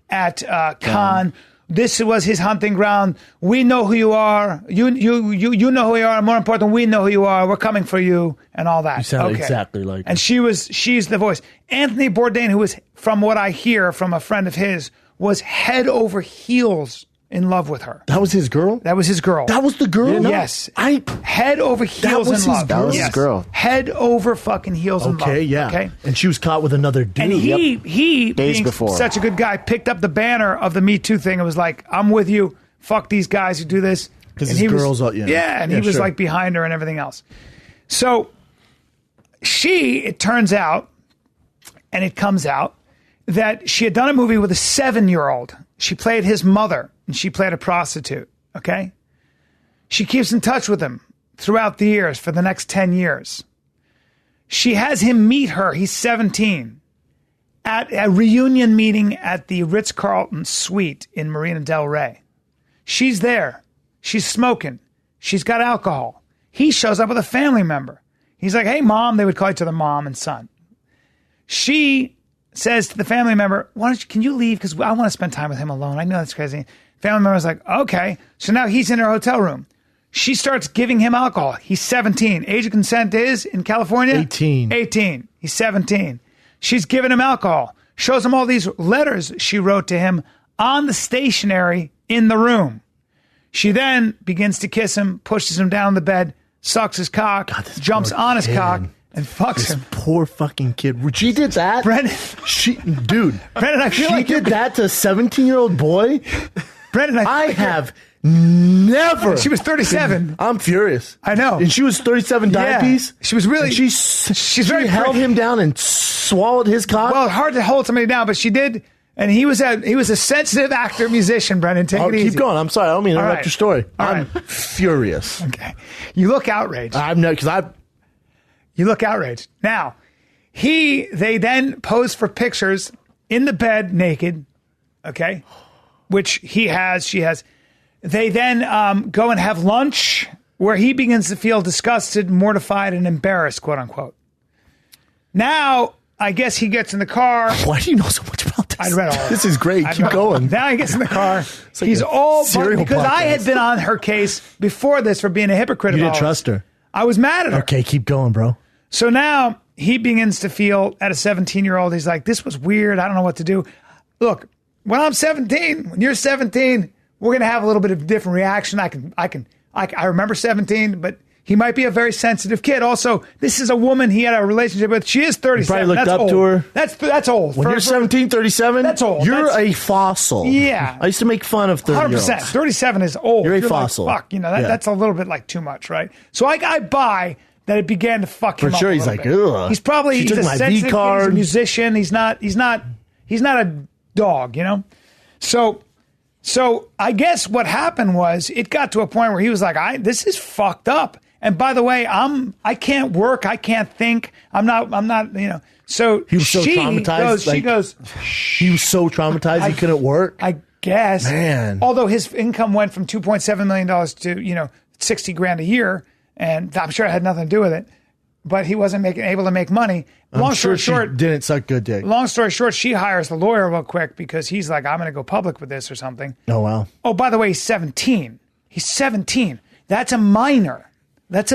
at Cannes. This was his hunting ground. We know who you are. You know who you are. More important, we know who you are. We're coming for you, and all that. You sound exactly like her. And she's the voice. Anthony Bourdain, who was, from what I hear from a friend of his, was head over heels in love with her. That was his girl? That was his girl. That was the girl? Yes. Head over heels in love. That was his girl. Head over fucking heels in love. Okay, yeah. Okay. And she was caught with another dude. And he Days being before. such a good guy, picked up the banner of the Me Too thing and was like, I'm with you. Fuck these guys who do this. Because his girl's out, and he was like behind her and everything else. So it turns out, and it comes out, that she had done a movie with a 7-year-old. She played his mother, and she played a prostitute, okay? She keeps in touch with him throughout the years for the next 10 years. She has him meet her, he's 17, at a reunion meeting at the Ritz-Carlton suite in Marina Del Rey. She's there. She's smoking. She's got alcohol. He shows up with a family member. He's like, hey, mom. They would call each other mom and son. She says to the family member, can you leave? Because I want to spend time with him alone. I know that's crazy. Family member's like, okay. So now he's in her hotel room. She starts giving him alcohol. He's 17. Age of consent is, in California? 18. 18. He's 17. She's giving him alcohol. Shows him all these letters she wrote to him on the stationery in the room. She then begins to kiss him, pushes him down the bed, sucks his cock, jumps on his cock, and fucks him. Poor fucking kid. She did that? Brendan. Brendan, I feel like she did that to a 17-year-old boy? Brendan, I have never. She was 37. I'm furious. I know. And she was 37 dime piece? She was really. She very held him down and swallowed his cock? Well, hard to hold somebody down, but she did. And he was a sensitive actor, musician, Brendan. Take it easy. Keep going. I'm sorry. I don't mean to interrupt your story. I'm right. furious. Okay. You look outraged. You look outraged. Now, they then pose for pictures in the bed naked, okay, which she has. They then go and have lunch where he begins to feel disgusted, mortified, and embarrassed, quote unquote. Now, I guess he gets in the car. Why do you know so much about this? I read all of this. Is great. Keep going. Now he gets in the car. Like he's all serial because podcast. I had been on her case before this for being a hypocrite. You didn't trust her. I was mad at her. Okay, keep going, bro. So now he begins to feel at a 17-year-old. He's like, this was weird. I don't know what to do. Look, when I'm 17, when you're 17, we're going to have a little bit of a different reaction. I remember 17, but he might be a very sensitive kid. Also, this is a woman he had a relationship with. She is 37. You probably looked that's up old. to her. That's old. When you're 17, 37, that's old. You're a fossil. Yeah. I used to make fun of 30-year-olds. 100%. 37 is old. You're a fossil. Like, fuck, that's a little bit like too much, right? So I buy that it began to fuck him up. For sure, a he's little like, bit. ugh. He's probably She took a my sensitive kid, V-card. he's a musician. He's not a dog, So I guess what happened was it got to a point where he was like, this is fucked up. And by the way, I can't work. I can't think. I'm not, So he was so traumatized. He was so traumatized he couldn't work. I guess. Man. Although his income went from $2.7 million to, $60,000 a year. And I'm sure it had nothing to do with it. But he wasn't able to make money. I'm sure she didn't suck good dick. Long story short, she hires the lawyer real quick because he's like, I'm going to go public with this or something. Oh, wow. Oh, by the way, he's 17. He's 17. That's a minor. Ladies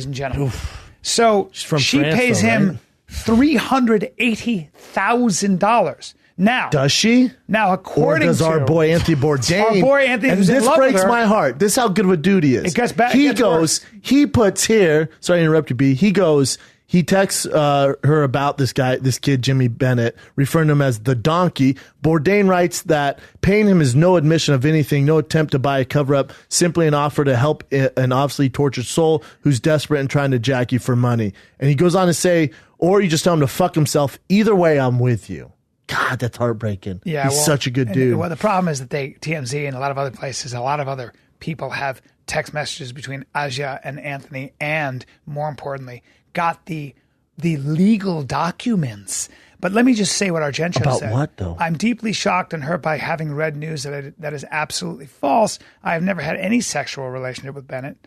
and gentlemen. Oof. So she pays him $380,000. Now, does she? Now, according or does to our boy Anthony Bourdain, our boy Anthony, and who's in this love breaks with her, my heart. This is how good of a dude he is. It gets back. He goes. He puts here. Sorry to interrupt you, B. He goes. He texts her about this kid, Jimmy Bennett, referring to him as the donkey. Bourdain writes that paying him is no admission of anything, no attempt to buy a cover-up, simply an offer to help an obviously tortured soul who's desperate and trying to jack you for money. And he goes on to say, or you just tell him to fuck himself. Either way, I'm with you. God, that's heartbreaking. Yeah, he's such a good dude. Well, the problem is that TMZ and a lot of other places, a lot of other people have text messages between Asia and Anthony, and more importantly, got the legal documents. But let me just say what Argento About said. what, though? I'm deeply shocked and hurt by having read news that is absolutely false. I have never had any sexual relationship with Bennett.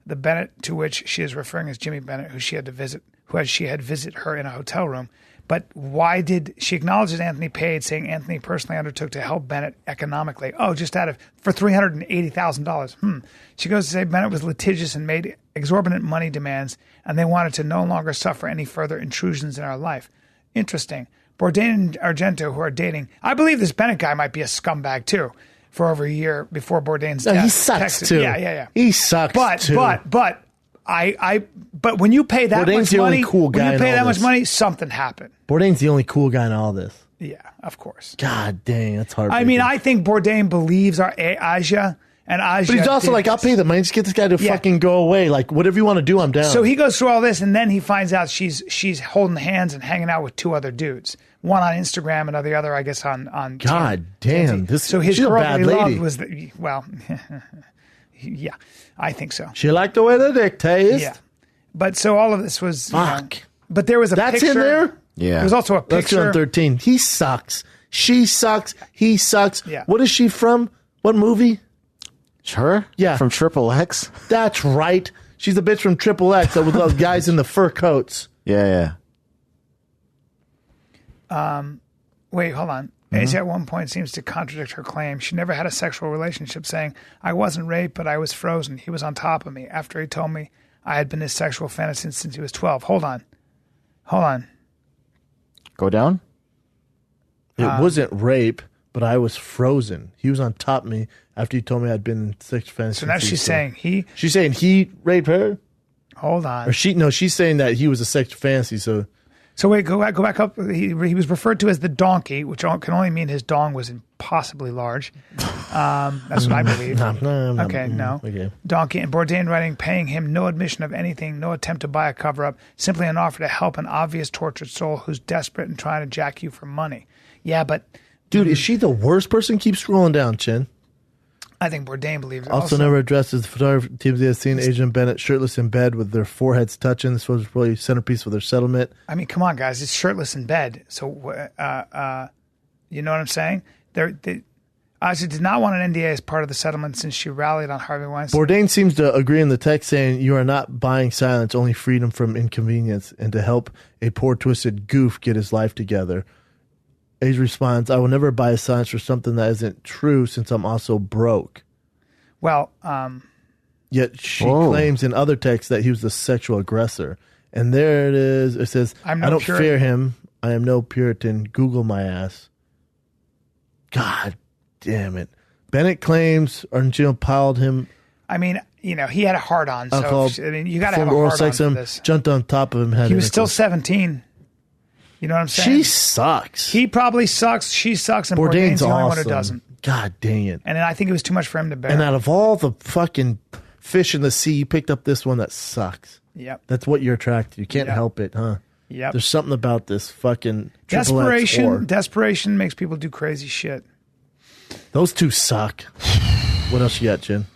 The Bennett to which she is referring is Jimmy Bennett, who she had visited her in a hotel room. But why did she acknowledge that Anthony paid, saying Anthony personally undertook to help Bennett economically? Oh, just for $380,000. She goes to say Bennett was litigious and made exorbitant money demands, and they wanted to no longer suffer any further intrusions in our life. Interesting. Bourdain and Argento, who are dating, I believe this Bennett guy might be a scumbag too. For over a year before Bourdain's death, he sucks too. Yeah. He sucks too. But when you pay that Bourdain's much the only money, cool guy when you pay in that all much this. money, something happened. Bourdain's the only cool guy in all this. Yeah, of course. God dang, that's hard. I mean, I think Bourdain believes Asia, and Asia. But he's also like, I'll pay the money. Just get this guy to fucking go away. Like, whatever you want to do, I'm down. So he goes through all this, and then he finds out she's holding hands and hanging out with 2 other dudes. One on Instagram, and the other, I guess, on God damn, so his she's a girl bad that he lady. loved was yeah, I think so. She liked the way the dick tastes. Yeah, but so all of this was fuck. But there was a That's picture. in there. Yeah, there was also a picture. Let's go on 13. He sucks. She sucks. He sucks. Yeah. What is she from? What movie? Her? Yeah. From Triple X? That's right. She's the bitch from Triple X with those guys in the fur coats. Yeah. Wait, hold on. Asia at one point seems to contradict her claim. She never had a sexual relationship, saying, I wasn't raped, but I was frozen. He was on top of me after he told me I had been his sexual fantasy since he was 12. Hold on. Go down? It wasn't rape, but I was frozen. He was on top of me after he told me I'd been in sex fantasy. So now she's saying he... She's saying he raped her? Hold on. Or she's saying that he was a sex fantasy, so... So wait, go back up. He was referred to as the donkey, which can only mean his dong was impossibly large. That's what I believe. Okay. Donkey. And Bourdain writing, paying him no admission of anything, no attempt to buy a cover-up, simply an offer to help an obvious tortured soul who's desperate and trying to jack you for money. Yeah, but... Dude, is she the worst person? Keep scrolling down, Chin. I think Bourdain believes it. Also never addresses the photography teams they have seen Asia and Bennett shirtless in bed with their foreheads touching. This was probably centerpiece of their settlement. I mean, come on, guys. It's shirtless in bed. So, you know what I'm saying? Asia did not want an NDA as part of the settlement since she rallied on Harvey Weinstein. Bourdain seems to agree in the text saying, you are not buying silence, only freedom from inconvenience, and to help a poor twisted goof get his life together. Asia responds, I will never buy a silence for something that isn't true since I'm also broke. Well, yet she claims in other texts that he was the sexual aggressor. And there it is. It says, I don't fear him. I am no Puritan. Google my ass. God damn it. Bennett claims Argento piled him. I mean, he had a hard on. Alcohol, So, I mean, you got to have a hard on for this. Jumped on top of him. He was still 17. You know what I'm saying? She sucks. He probably sucks. She sucks. And Bourdain's the only one who doesn't. God dang it. And then I think it was too much for him to bear. And out of all the fucking fish in the sea, you picked up this one that sucks. Yep. That's what you're attracted to. You can't help it, huh? Yep. There's something about this fucking Desperation makes people do crazy shit. Those two suck. What else you got, Jen?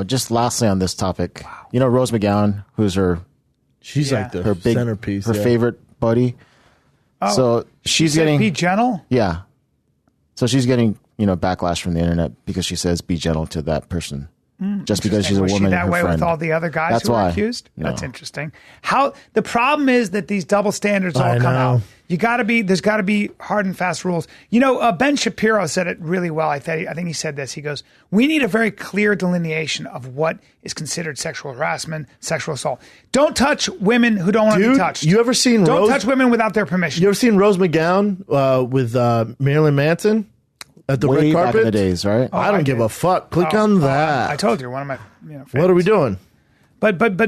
Just lastly on this topic, you know Rose McGowan, who's she's like her big centerpiece, her favorite buddy. Oh, so she's getting be gentle. Yeah. So she's getting backlash from the internet because she says be gentle to that person. Just because she's a woman. Was she that and her way friend. with all the other guys That's who were why. accused? No. That's interesting. The problem is that these double standards all come out. There's got to be hard and fast rules. Ben Shapiro said it really well. I think he said this. He goes, we need a very clear delineation of what is considered sexual harassment, sexual assault. Don't touch women who don't want to be touched. You ever seen Don't touch women without their permission. You ever seen Rose McGowan with Marilyn Manson? At the Way red carpet? back in the days, right? I don't give a fuck. Click on that. I told you, one of my favorites. What are we doing? But when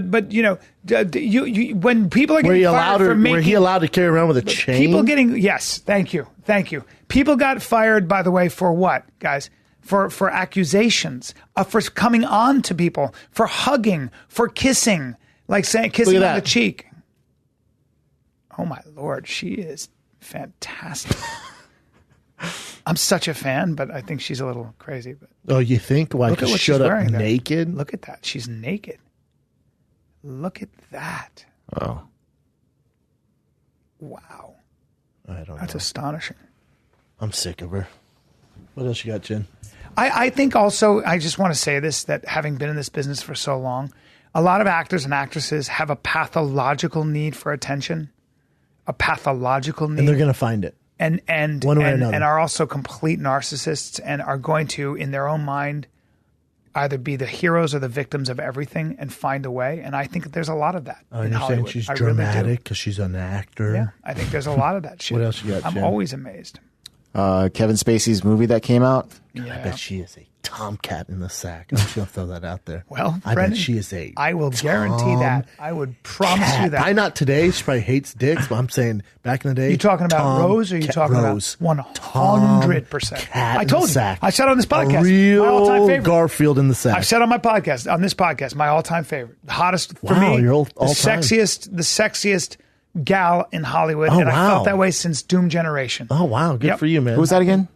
people are getting fired for making... Were he allowed to carry around with a chain? People getting... Yes, thank you. People got fired, by the way, for what, guys? For accusations, for coming on to people, for hugging, for kissing, like kissing on the cheek. Oh my Lord, she is fantastic. I'm such a fan, but I think she's a little crazy. But Oh, you think? Why? look at Because what she she's showed up wearing there. naked? Look at that. She's naked. Look at that. Oh. Wow. I don't That's know. astonishing. I'm sick of her. What else you got, Jen? I think also, I just want to say this, that having been in this business for so long, a lot of actors and actresses have a pathological need for attention, a pathological need. And they're going to find it. And One way or another. and are also complete narcissists and are going to, in their own mind, either be the heroes or the victims of everything and find a way. And I think there's a lot of that Oh, in you're Hollywood. saying she's I really do. dramatic because she's an actor? Yeah, I think there's a lot of that shit. What else you got, I'm Jen? always amazed. Kevin Spacey's movie that came out. I bet she is a tomcat in the sack. I'm just going to throw that out there. Well, I Brendan, bet she is a I will guarantee that. I would promise you that. Probably not today. She probably hates dicks, but I'm saying back in the day. You talking about Tom Rose or you Cat- talking Rose. about 100%? Cat I in told the you. sack. I said on this podcast. A real my all-time favorite. Garfield in the sack. I've said on my podcast, on this podcast, my all-time favorite. The hottest for Wow, me. you're the all-time. sexiest gal in Hollywood. Oh, and I wow. felt that way since Doom Generation. Oh, wow. Good Yep. for you, man. Who was that again?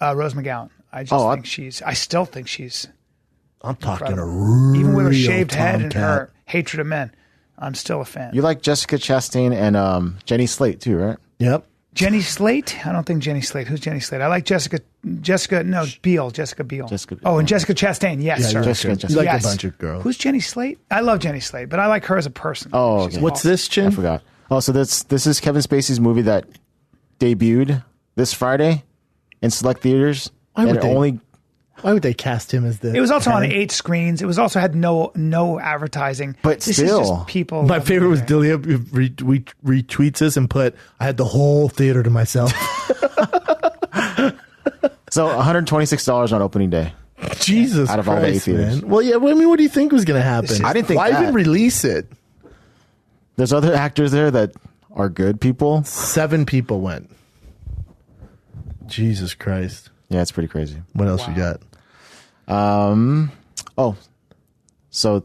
Rose McGowan. I still think she's I'm talking incredible. a real Even with her shaved head and tomcat. her hatred of men, I'm still a fan. You like Jessica Chastain and Jenny Slate too, right? Yep. Jenny Slate? I don't think Jenny Slate. Who's Jenny Slate? I like Jessica Biel. Jessica Biel. And Jessica Chastain. Yes, Yeah, sir. Jessica Chastain. You like a bunch of girls. Who's Jenny Slate? I love Jenny Slate, but I like her as a person. Oh, She's okay. What's awesome. this, Chin? I forgot. Oh, so this is Kevin Spacey's movie that debuted this Friday in select theaters. Why would and Why would they cast him as the? It was also on Kevin? 8 screens. It was also had no advertising. But this still. is just people. My favorite was Delia retweets us and put, I had the whole theater to myself. So $126 on opening day. Jesus Out of Christ, all the 8 theaters. man. Well, yeah, I mean, what do you think was going to happen? I didn't think Why that. even release it? There's other actors there that are good people. 7 people went. Jesus Christ. Yeah, it's pretty crazy. What else you got? So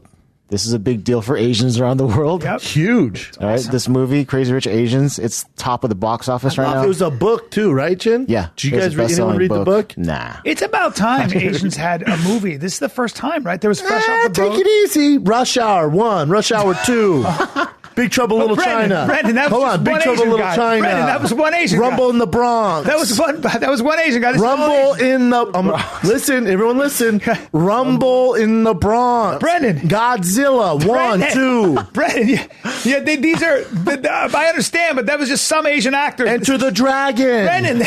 this is a big deal for Asians around the world. Yep. Huge. All right, this movie, Crazy Rich Asians, it's top of the box office right now. It was a book too, right, Chin? Yeah. Did you it was guys a anyone best-selling read the book? Nah. It's about time Asians had a movie. This is the first time, right? There was Fresh Off the Take Boat. it easy. Rush Hour 1, Rush Hour 2. Big Trouble Little China. Brendan, that was Hold just on, Big one Trouble Asian Little guy. China. Brendan, that was one Asian guy. Rumble in the Bronx. That was one Asian guy. This is all Rumble Asian. in the listen, everyone listen. Rumble in the Bronx. Brendan. Godzilla 1, 2. Brendan, these are. I understand, but that was just some Asian actors. Enter the Dragon. Brendan,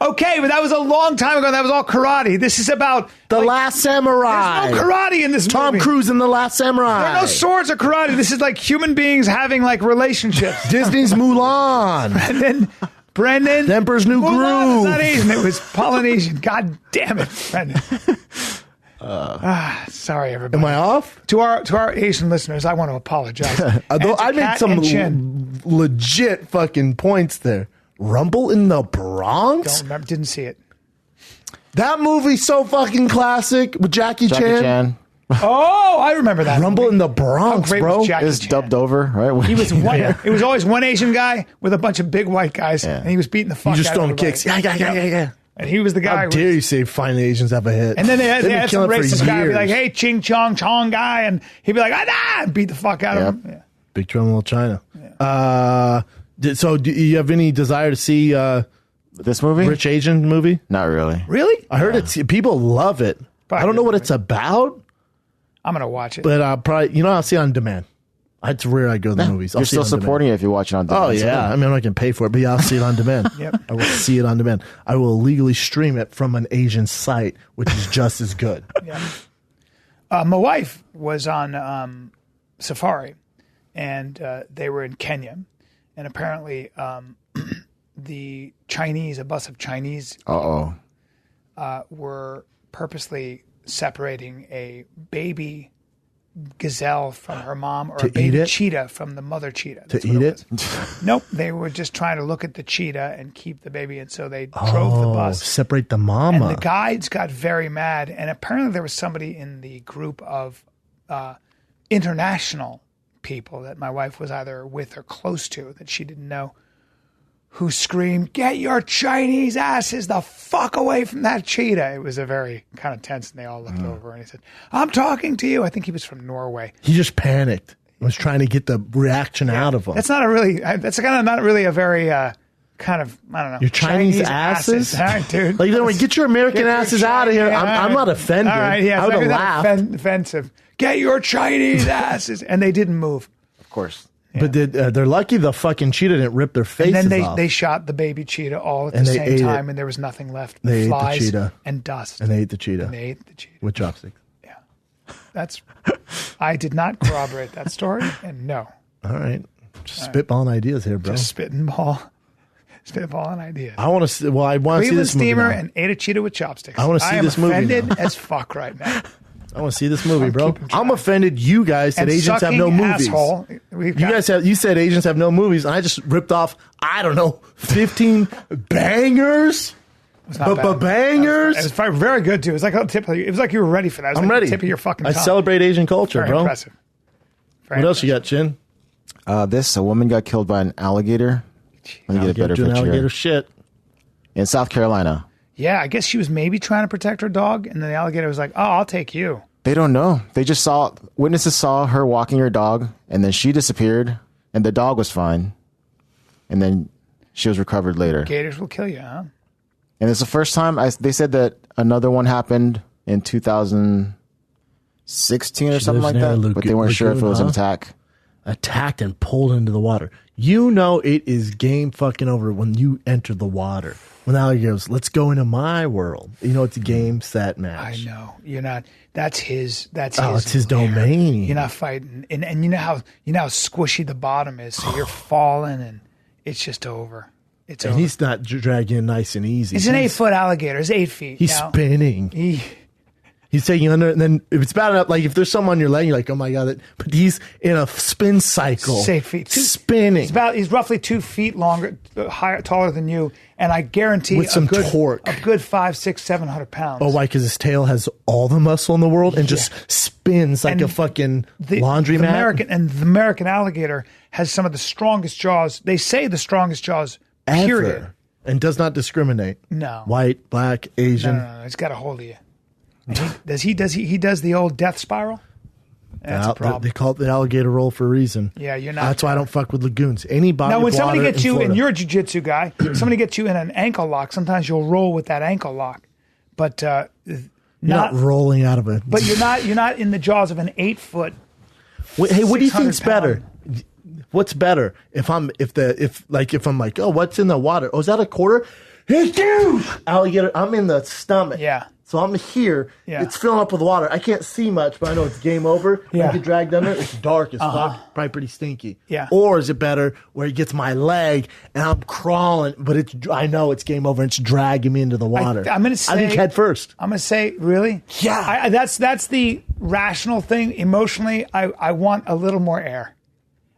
okay, but that was a long time ago. That was all karate. This is about The Last Samurai. There's no karate in this movie. Tom Cruise in The Last Samurai. There are no swords or karate. This is like human beings having like relationships. Disney's Mulan. Brendan. The Emperor's New Mulan Groove. is not Asian. It was Polynesian. God damn it, Brendan. Sorry, everybody. Am I off? To our Asian listeners, I want to apologize. Although And to I made Kat some and Chin. legit fucking points there. Rumble in the Bronx? Don't remember. Didn't see it. That movie's so fucking classic with Jackie Chan. Oh, I remember that. Rumble in the Bronx, How great bro. was Jackie It was Chan? dubbed over, right? He was one. It was always one Asian guy with a bunch of big white guys, and he was beating the fuck You just out of throwing everybody. kicks. Yeah. And he was the guy. How dare you say finally Asians have a hit? And then they had They've been some killing it for racist guy be like, years. "Hey, Ching Chong Chong guy," and he'd be like, "Ah!" and beat the fuck out of him. Yeah. Big Trouble in Little China. So do you have any desire to see this movie? Rich Asian movie? Not really. Really? I heard people love it. I don't know what it's about, I'm gonna watch it. but probably I'll see it on demand. It's rare I go to the movies. I'll You're see it still on supporting it if you watch it on demand. Oh yeah, I mean I'm not gonna pay for it, but yeah, I'll see it on demand. Yep. I will see it on demand. I will illegally stream it from an Asian site, which is just as good. Yeah. My wife was on safari, and they were in Kenya, and apparently a bus of Chinese were purposely separating a baby gazelle from her mom or To a baby eat it? cheetah from the mother cheetah. To eat it? Nope. They were just trying to look at the cheetah and keep the baby, and so they drove the bus. Separate the mama. And the guides got very mad. And apparently there was somebody in the group of international people that my wife was either with or close to that she didn't know, who screamed, "Get your Chinese asses the fuck away from that cheetah." It was a very kind of tense, and they all looked over, and he said, "I'm talking to you." I think he was from Norway. He just panicked. He was trying to get the reaction out of him. That's kind of not really a very kind of, I don't know. Your Chinese asses? All right, dude. Like, don't get your American asses out of here. I'm not offended. All right, yeah, I would have laughed. Offensive. Get your Chinese asses. And they didn't move. Of course. Yeah. But they're lucky the fucking cheetah didn't rip their faces off. And then off. they shot the baby cheetah all at the same time, and there was nothing left. They Flies ate the cheetah. And dust. And they ate the cheetah. With chopsticks. Yeah. I did not corroborate that story, and no. All right. Just spitballing ideas here, bro. Just spitballing ideas. I want to see this movie Cleveland steamer now. and ate a cheetah with chopsticks. I want to see this movie. I'm offended as fuck right now. I want to see this movie, bro. I'm offended. You guys said Asians have no movies. You said Asians have no movies, and I just ripped off, I don't know, 15 bangers. Bangers. It was very good too. It was like a tip. It was like you were ready for that. It was I'm like ready. The tip of your fucking tongue. I celebrate Asian culture, very bro. Impressive. What else you got, Chin? A woman got killed by an alligator. Let me get a better picture. Alligator shit. In South Carolina. Yeah, I guess she was maybe trying to protect her dog, and then the alligator was like, "Oh, I'll take you." They don't know. They just witnesses saw her walking her dog, and then she disappeared, and the dog was fine, and then she was recovered later. Gators will kill you, huh? And it's the first time they said that another one happened in 2016 or something like that, but they weren't sure if it was an attack. Attacked and pulled into the water. You know it is game fucking over when you enter the water. When the alligator goes, "Let's go into my world." You know it's a game, set, match. I know. You're not. That's his. It's his domain. You're not fighting, and you know how squishy the bottom is. So you're falling, and it's just over. It's over. He's not dragging it nice and easy. He's an 8-foot alligator. He's 8 feet. He's spinning. He's taking under, and then if it's bad enough, like if there's someone on your leg, you're like, "Oh my god!" But he's in a spin cycle, 8 feet, spinning. He's roughly 2 feet longer, taller than you, and I guarantee with some torque, a good 500, 600, 700 pounds. Oh, why? Because his tail has all the muscle in the world and just spins like a fucking laundromat. The American alligator has some of the strongest jaws. They say the strongest jaws. Period. Ever. And does not discriminate. No. White, black, Asian. No. He's got a hold of you. He does the old death spiral. That's a problem. They call it the alligator roll for a reason. Yeah, you're not. That's why I don't fuck with lagoons. Anybody. Now, when somebody gets you, and you're a jiu-jitsu guy, somebody gets you in an ankle lock. Sometimes you'll roll with that ankle lock, but not rolling out of it. But you're not in the jaws of an 8-foot. Hey, what do you think's better? What's better if I'm like, oh, what's in the water? Oh, is that a quarter? It's huge. Alligator. I'm in the stomach. Yeah. So I'm here. Yeah. It's filling up with water. I can't see much, but I know it's game over. Yeah. I get dragged under. It's dark as fuck. Probably pretty stinky. Yeah. Or is it better where it gets my leg and I'm crawling, but I know it's game over and it's dragging me into the water. I'm going to say. I think head first. I'm going to say, really? Yeah. That's the rational thing. Emotionally, I want a little more air.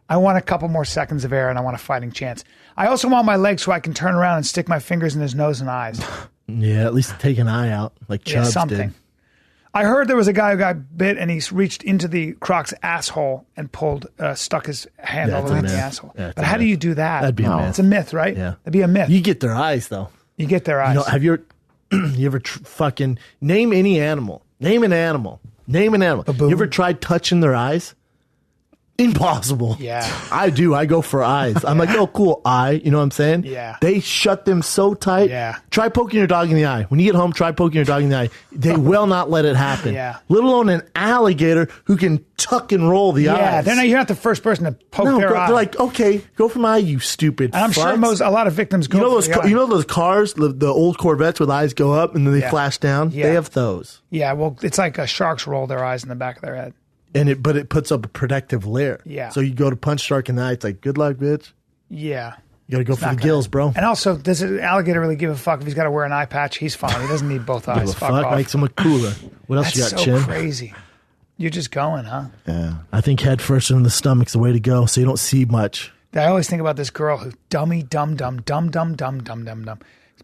I want a couple more seconds of air, and I want a fighting chance. I also want my legs so I can turn around and stick my fingers in his nose and eyes. Yeah, at least take an eye out, like Chubbs did. I heard there was a guy who got bit, and he reached into the croc's asshole and stuck his hand all the way in the asshole. Yeah, but how do you do that? That'd be a myth. It's a myth, right? Yeah. That'd be a myth. You get their eyes, though. You get their eyes. You know, have you ever fucking name any animal? Name an animal. Name an animal. You ever tried touching their eyes? Impossible. Yeah. I do. I go for eyes. I'm like, oh, cool, eye. You know what I'm saying? Yeah. They shut them so tight. Yeah. Try poking your dog in the eye. When you get home, try poking your dog in the eye. They will not let it happen. Yeah. Let alone an alligator who can tuck and roll the eyes. You're not the first person to poke their eye. They're like, okay, go for my eye, you stupid And I'm sure a lot of victims go for the eye. You know those cars, the old Corvettes with eyes go up and then they flash down? Yeah. They have those. Yeah, well, it's like sharks roll their eyes in the back of their head. But it puts up a protective layer. Yeah. So you go to punch shark in the eye, it's like, good luck, bitch. Yeah. You got to go for the gills, bro. And also, does an alligator really give a fuck if he's got to wear an eye patch? He's fine. He doesn't need both eyes. Fuck off. Makes him look cooler. What else you got, That's Chin? so crazy. You're just going, huh? Yeah. I think head first in the stomach's the way to go, so you don't see much. I always think about this girl who's dumb.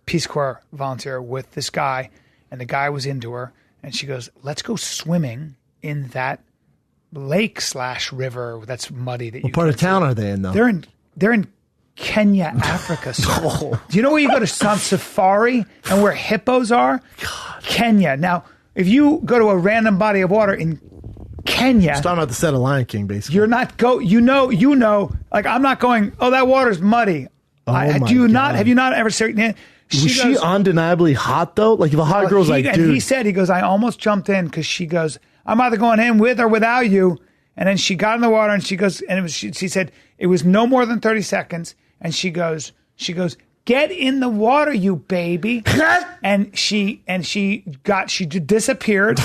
Peace Corps volunteer with this guy, and the guy was into her, and she goes, "Let's go swimming in that lake / river that's muddy." What part of town are they in, though? They're in Kenya, Africa. Do you know where you go to safari and where hippos are? God. Kenya. Now, if you go to a random body of water in Kenya, Just talking about the set of Lion King, basically. you're not like I'm not going, oh, that water's muddy. Oh my do you not? God. Have you not ever seen? She undeniably hot though? Like if a hot girl's like, and dude. he said, he goes, I almost jumped in because she goes, I'm either going in with or without you. And then she got in the water and she goes, and it was, she said it was no more than 30 seconds. And she goes, get in the water, you baby. and she disappeared.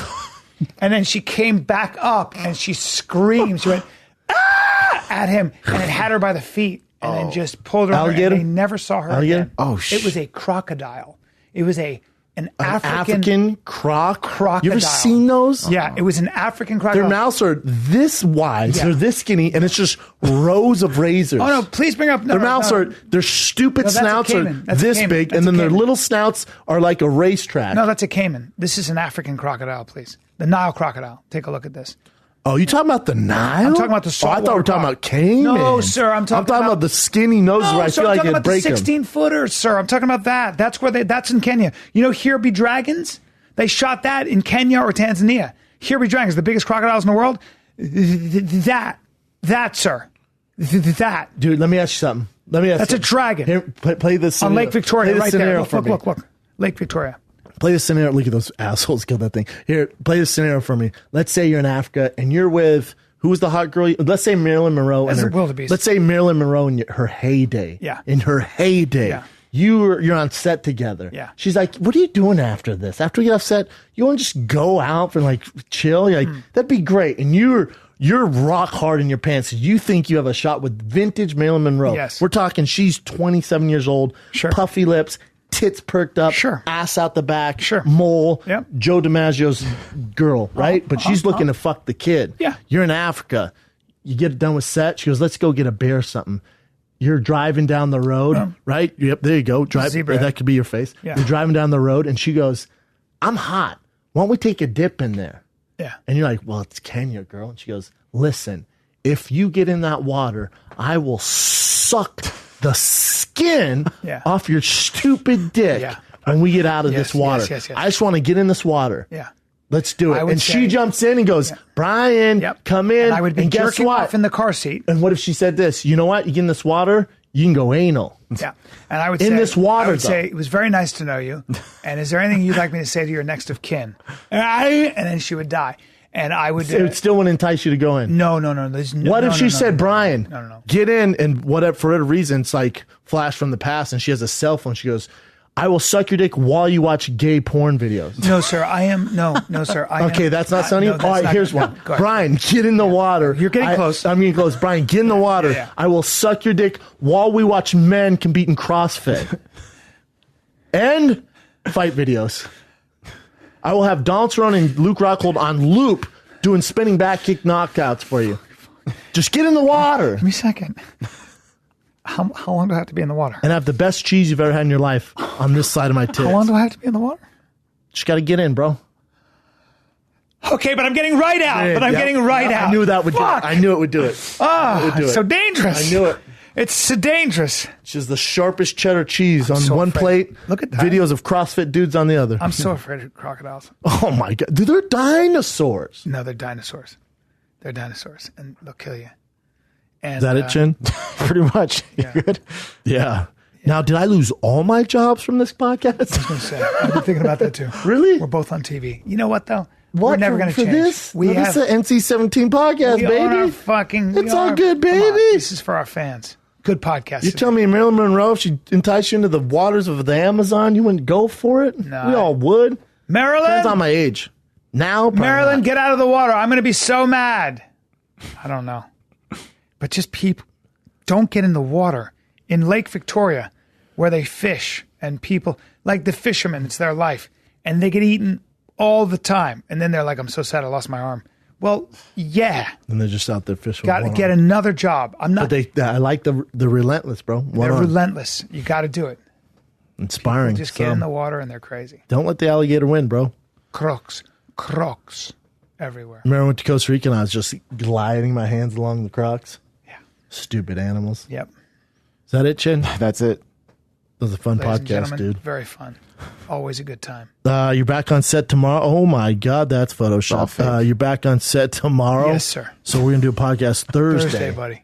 And then she came back up and she screamed. She went, ah, at him. And it had her by the feet. And then just pulled her over, and they never saw her again. Oh, It was a crocodile. It was an African crocodile. You ever seen those? Yeah, it was an African crocodile. Their mouths are this wide, Yeah. they're this skinny, and it's just rows of razors. Oh no! Please bring up. Their mouths are, their stupid No, that's a snouts are caiman. That's a this caiman. big, That's and a then their caiman. little snouts are like a racetrack. No, that's a caiman. This is an African crocodile, please. The Nile crocodile. Take a look at this. Oh, you talking about the Nile? I'm talking about the I saltwater thought we were talking croc. about caiman. No, sir. I'm talking about the skinny noses where I sir, feel I'm like talking it'd about the break them. 16-footers, sir. I'm talking about that. That's where that's in Kenya. You know, here be dragons. They shot that in Kenya or Tanzania. Here be dragons, the biggest crocodiles in the world. That, sir. That. Dude, let me ask you something. That's a dragon. Here, play this on scenario. Lake Victoria, Play this right there. scenario Look, for me. look. Lake Victoria. Play this scenario. Look at those assholes kill that thing. Here, play this scenario for me. Let's say you're in Africa and you're with, who was the hot girl? Let's say Marilyn Monroe. That's and a wildebeest. Let's say Marilyn Monroe in her heyday. Yeah. In her heyday. Yeah. You're on set together. Yeah. She's like, what are you doing after this? After we get off set, you want to just go out for like chill? You're like, that'd be great. And you're rock hard in your pants. You think you have a shot with vintage Marilyn Monroe. Yes. We're talking she's 27 years old, puffy lips, tits perked up, ass out the back, mole, Joe DiMaggio's girl, right? But she's looking to fuck the kid. Yeah. You're in Africa. You get done with set. She goes, let's go get a bear or something. You're driving down the road, right? Yep, there you go. Drive. Zebra. That could be your face. Yeah. You're driving down the road, and she goes, I'm hot. Why don't we take a dip in there? Yeah. And you're like, well, it's Kenya, girl. And she goes, listen, if you get in that water, I will suck the skin off your stupid dick when we get out of this water. Yes. I just want to get in this water. Yeah. Let's do it. I would And say- she jumps in and goes, Bryan, come in. And I would be guess jerking what? off in the car seat. And what if she said this? You know what? You get in this water, you can go anal. Yeah. And I would In say, this water, I would though. say, it was very nice to know you. And is there anything you'd like me to say to your next of kin? And then she would die. And I would. It still wouldn't entice you to go in. No. There's no, What if she said, no. Bryan, No. get in, and whatever, for whatever reason, it's like flash from the past, and she has a cell phone. She goes, I will suck your dick while you watch gay porn videos. No, sir. I am. No, sir. I am. Okay, that's not sunny? No, All that's right, not- here's no, one. go ahead. Bryan, get in the water. You're getting close. I'm getting close. Bryan, get in the water. Yeah. I will suck your dick while we watch men compete in CrossFit. And fight videos. I will have Donald Cerrone and Luke Rockhold on loop doing spinning back kick knockouts for you. Just get in the water. Give me a second. How long do I have to be in the water? And have the best cheese you've ever had in your life on this side of my tits. How long do I have to be in the water? Just got to get in, bro. Okay, but I'm getting right out. Yeah, But I'm yeah. getting right Yeah, out. I knew that would do it. Fuck. I knew it would do it. Ah, It would do it's it. so dangerous. I knew it. It's so dangerous. It's just the sharpest cheddar cheese on so one afraid. plate. Look at that. Videos of CrossFit dudes on the other. I'm so afraid of crocodiles. Oh my god, dude, they're dinosaurs. No, they're dinosaurs. They're dinosaurs, and they'll kill you. And, Is that it, Chin? Pretty much. Yeah. You're good. Yeah. Now, did I lose all my jobs from this podcast? I was going to say, I've been thinking about that too. Really? We're both on TV. You know what though? What? We're never going to for change. this? We No, have. this is an NC-17 podcast, we are baby. fucking. It's all good, baby. This is for our fans. Good podcast. You tell me Marilyn Monroe, if she enticed you into the waters of the Amazon, you wouldn't go for it? No. We all would. Marilyn. Depends on my age. Now, probably Marilyn, not. get out of the water. I'm going to be so mad. I don't know. But just people, don't get in the water. In Lake Victoria, where they fish and people, like the fishermen, it's their life. And they get eaten all the time. And then they're like, I'm so sad I lost my arm. Well, yeah. And they're just out there fishing. Got to with one get arm. another job. I'm not. But I like the relentless, bro. One They're arm. relentless. You got to do it. Inspiring. Just get in the water and they're crazy. Don't let the alligator win, bro. Crocs everywhere. Remember I went to Costa Rica and I was just gliding my hands along the crocs? Yeah. Stupid animals. Yep. Is that it, Chin? That's it. That was a fun Ladies and podcast, gentlemen, dude. Very fun. Always a good time. You're back on set tomorrow. Oh my God, that's Photoshop. You're back on set tomorrow. Yes, sir. So we're gonna do a podcast Thursday. Thursday, buddy.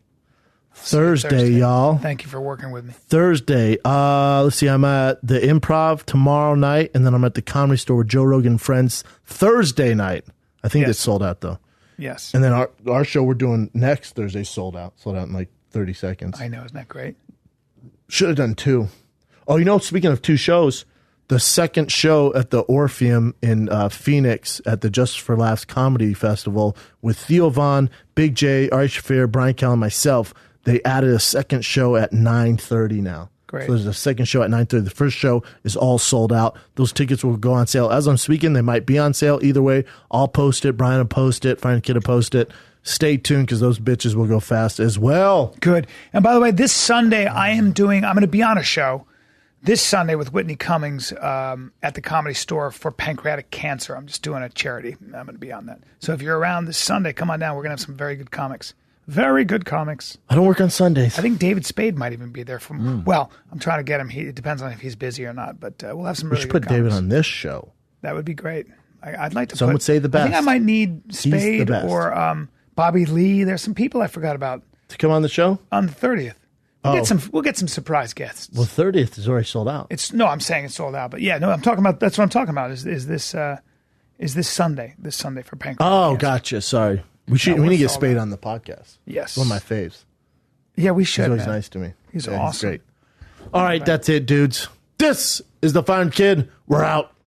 Thursday, y'all. Thank you for working with me. Thursday. Let's see. I'm at the Improv tomorrow night, and then I'm at the Comedy Store with Joe Rogan and Friends Thursday night. I think it's sold out though. Yes. And then our show we're doing next Thursday sold out. Sold out in like 30 seconds. I know, isn't that great? Should have done 2. Oh, speaking of 2 shows, the second show at the Orpheum in Phoenix at the Just for Laughs Comedy Festival with Theo Von, Big J, Ari Shaffir, Bryan Callen, and myself. They added a second show at 9:30 now. Great. So there's a second show at 9:30. The first show is all sold out. Those tickets will go on sale. As I'm speaking, they might be on sale. Either way, I'll post it. Bryan will post it. Find a kid to post it. Stay tuned because those bitches will go fast as well. Good. And by the way, this Sunday I'm going to be on a show this Sunday with Whitney Cummings at the Comedy Store for pancreatic cancer. I'm just doing a charity. I'm going to be on that. So if you're around this Sunday, come on down. We're going to have some very good comics. Very good comics. I don't work on Sundays. I think David Spade might even be there. Well, I'm trying to get him. It depends on if he's busy or not. But we'll have some really We should good put David comics. On this show. That would be great. I'd like to Some would say the best. I think I might need He's the Spade best. or Bobby Lee. There's some people I forgot about. To come on the show? On the 30th. We'll get some surprise guests. Well, 30th is already sold out. I'm saying it's sold out. But yeah, no, I'm talking about, that's what I'm talking about is this Sunday. This Sunday for pancreatic cancer. Gotcha. Sorry. We need to get Spade on the podcast. Yes. One of my faves. Yeah, we should. He's always man. nice to me. He's Yeah, awesome. He's great. All right, that's it, dudes. This is the Fine Kid. We're out.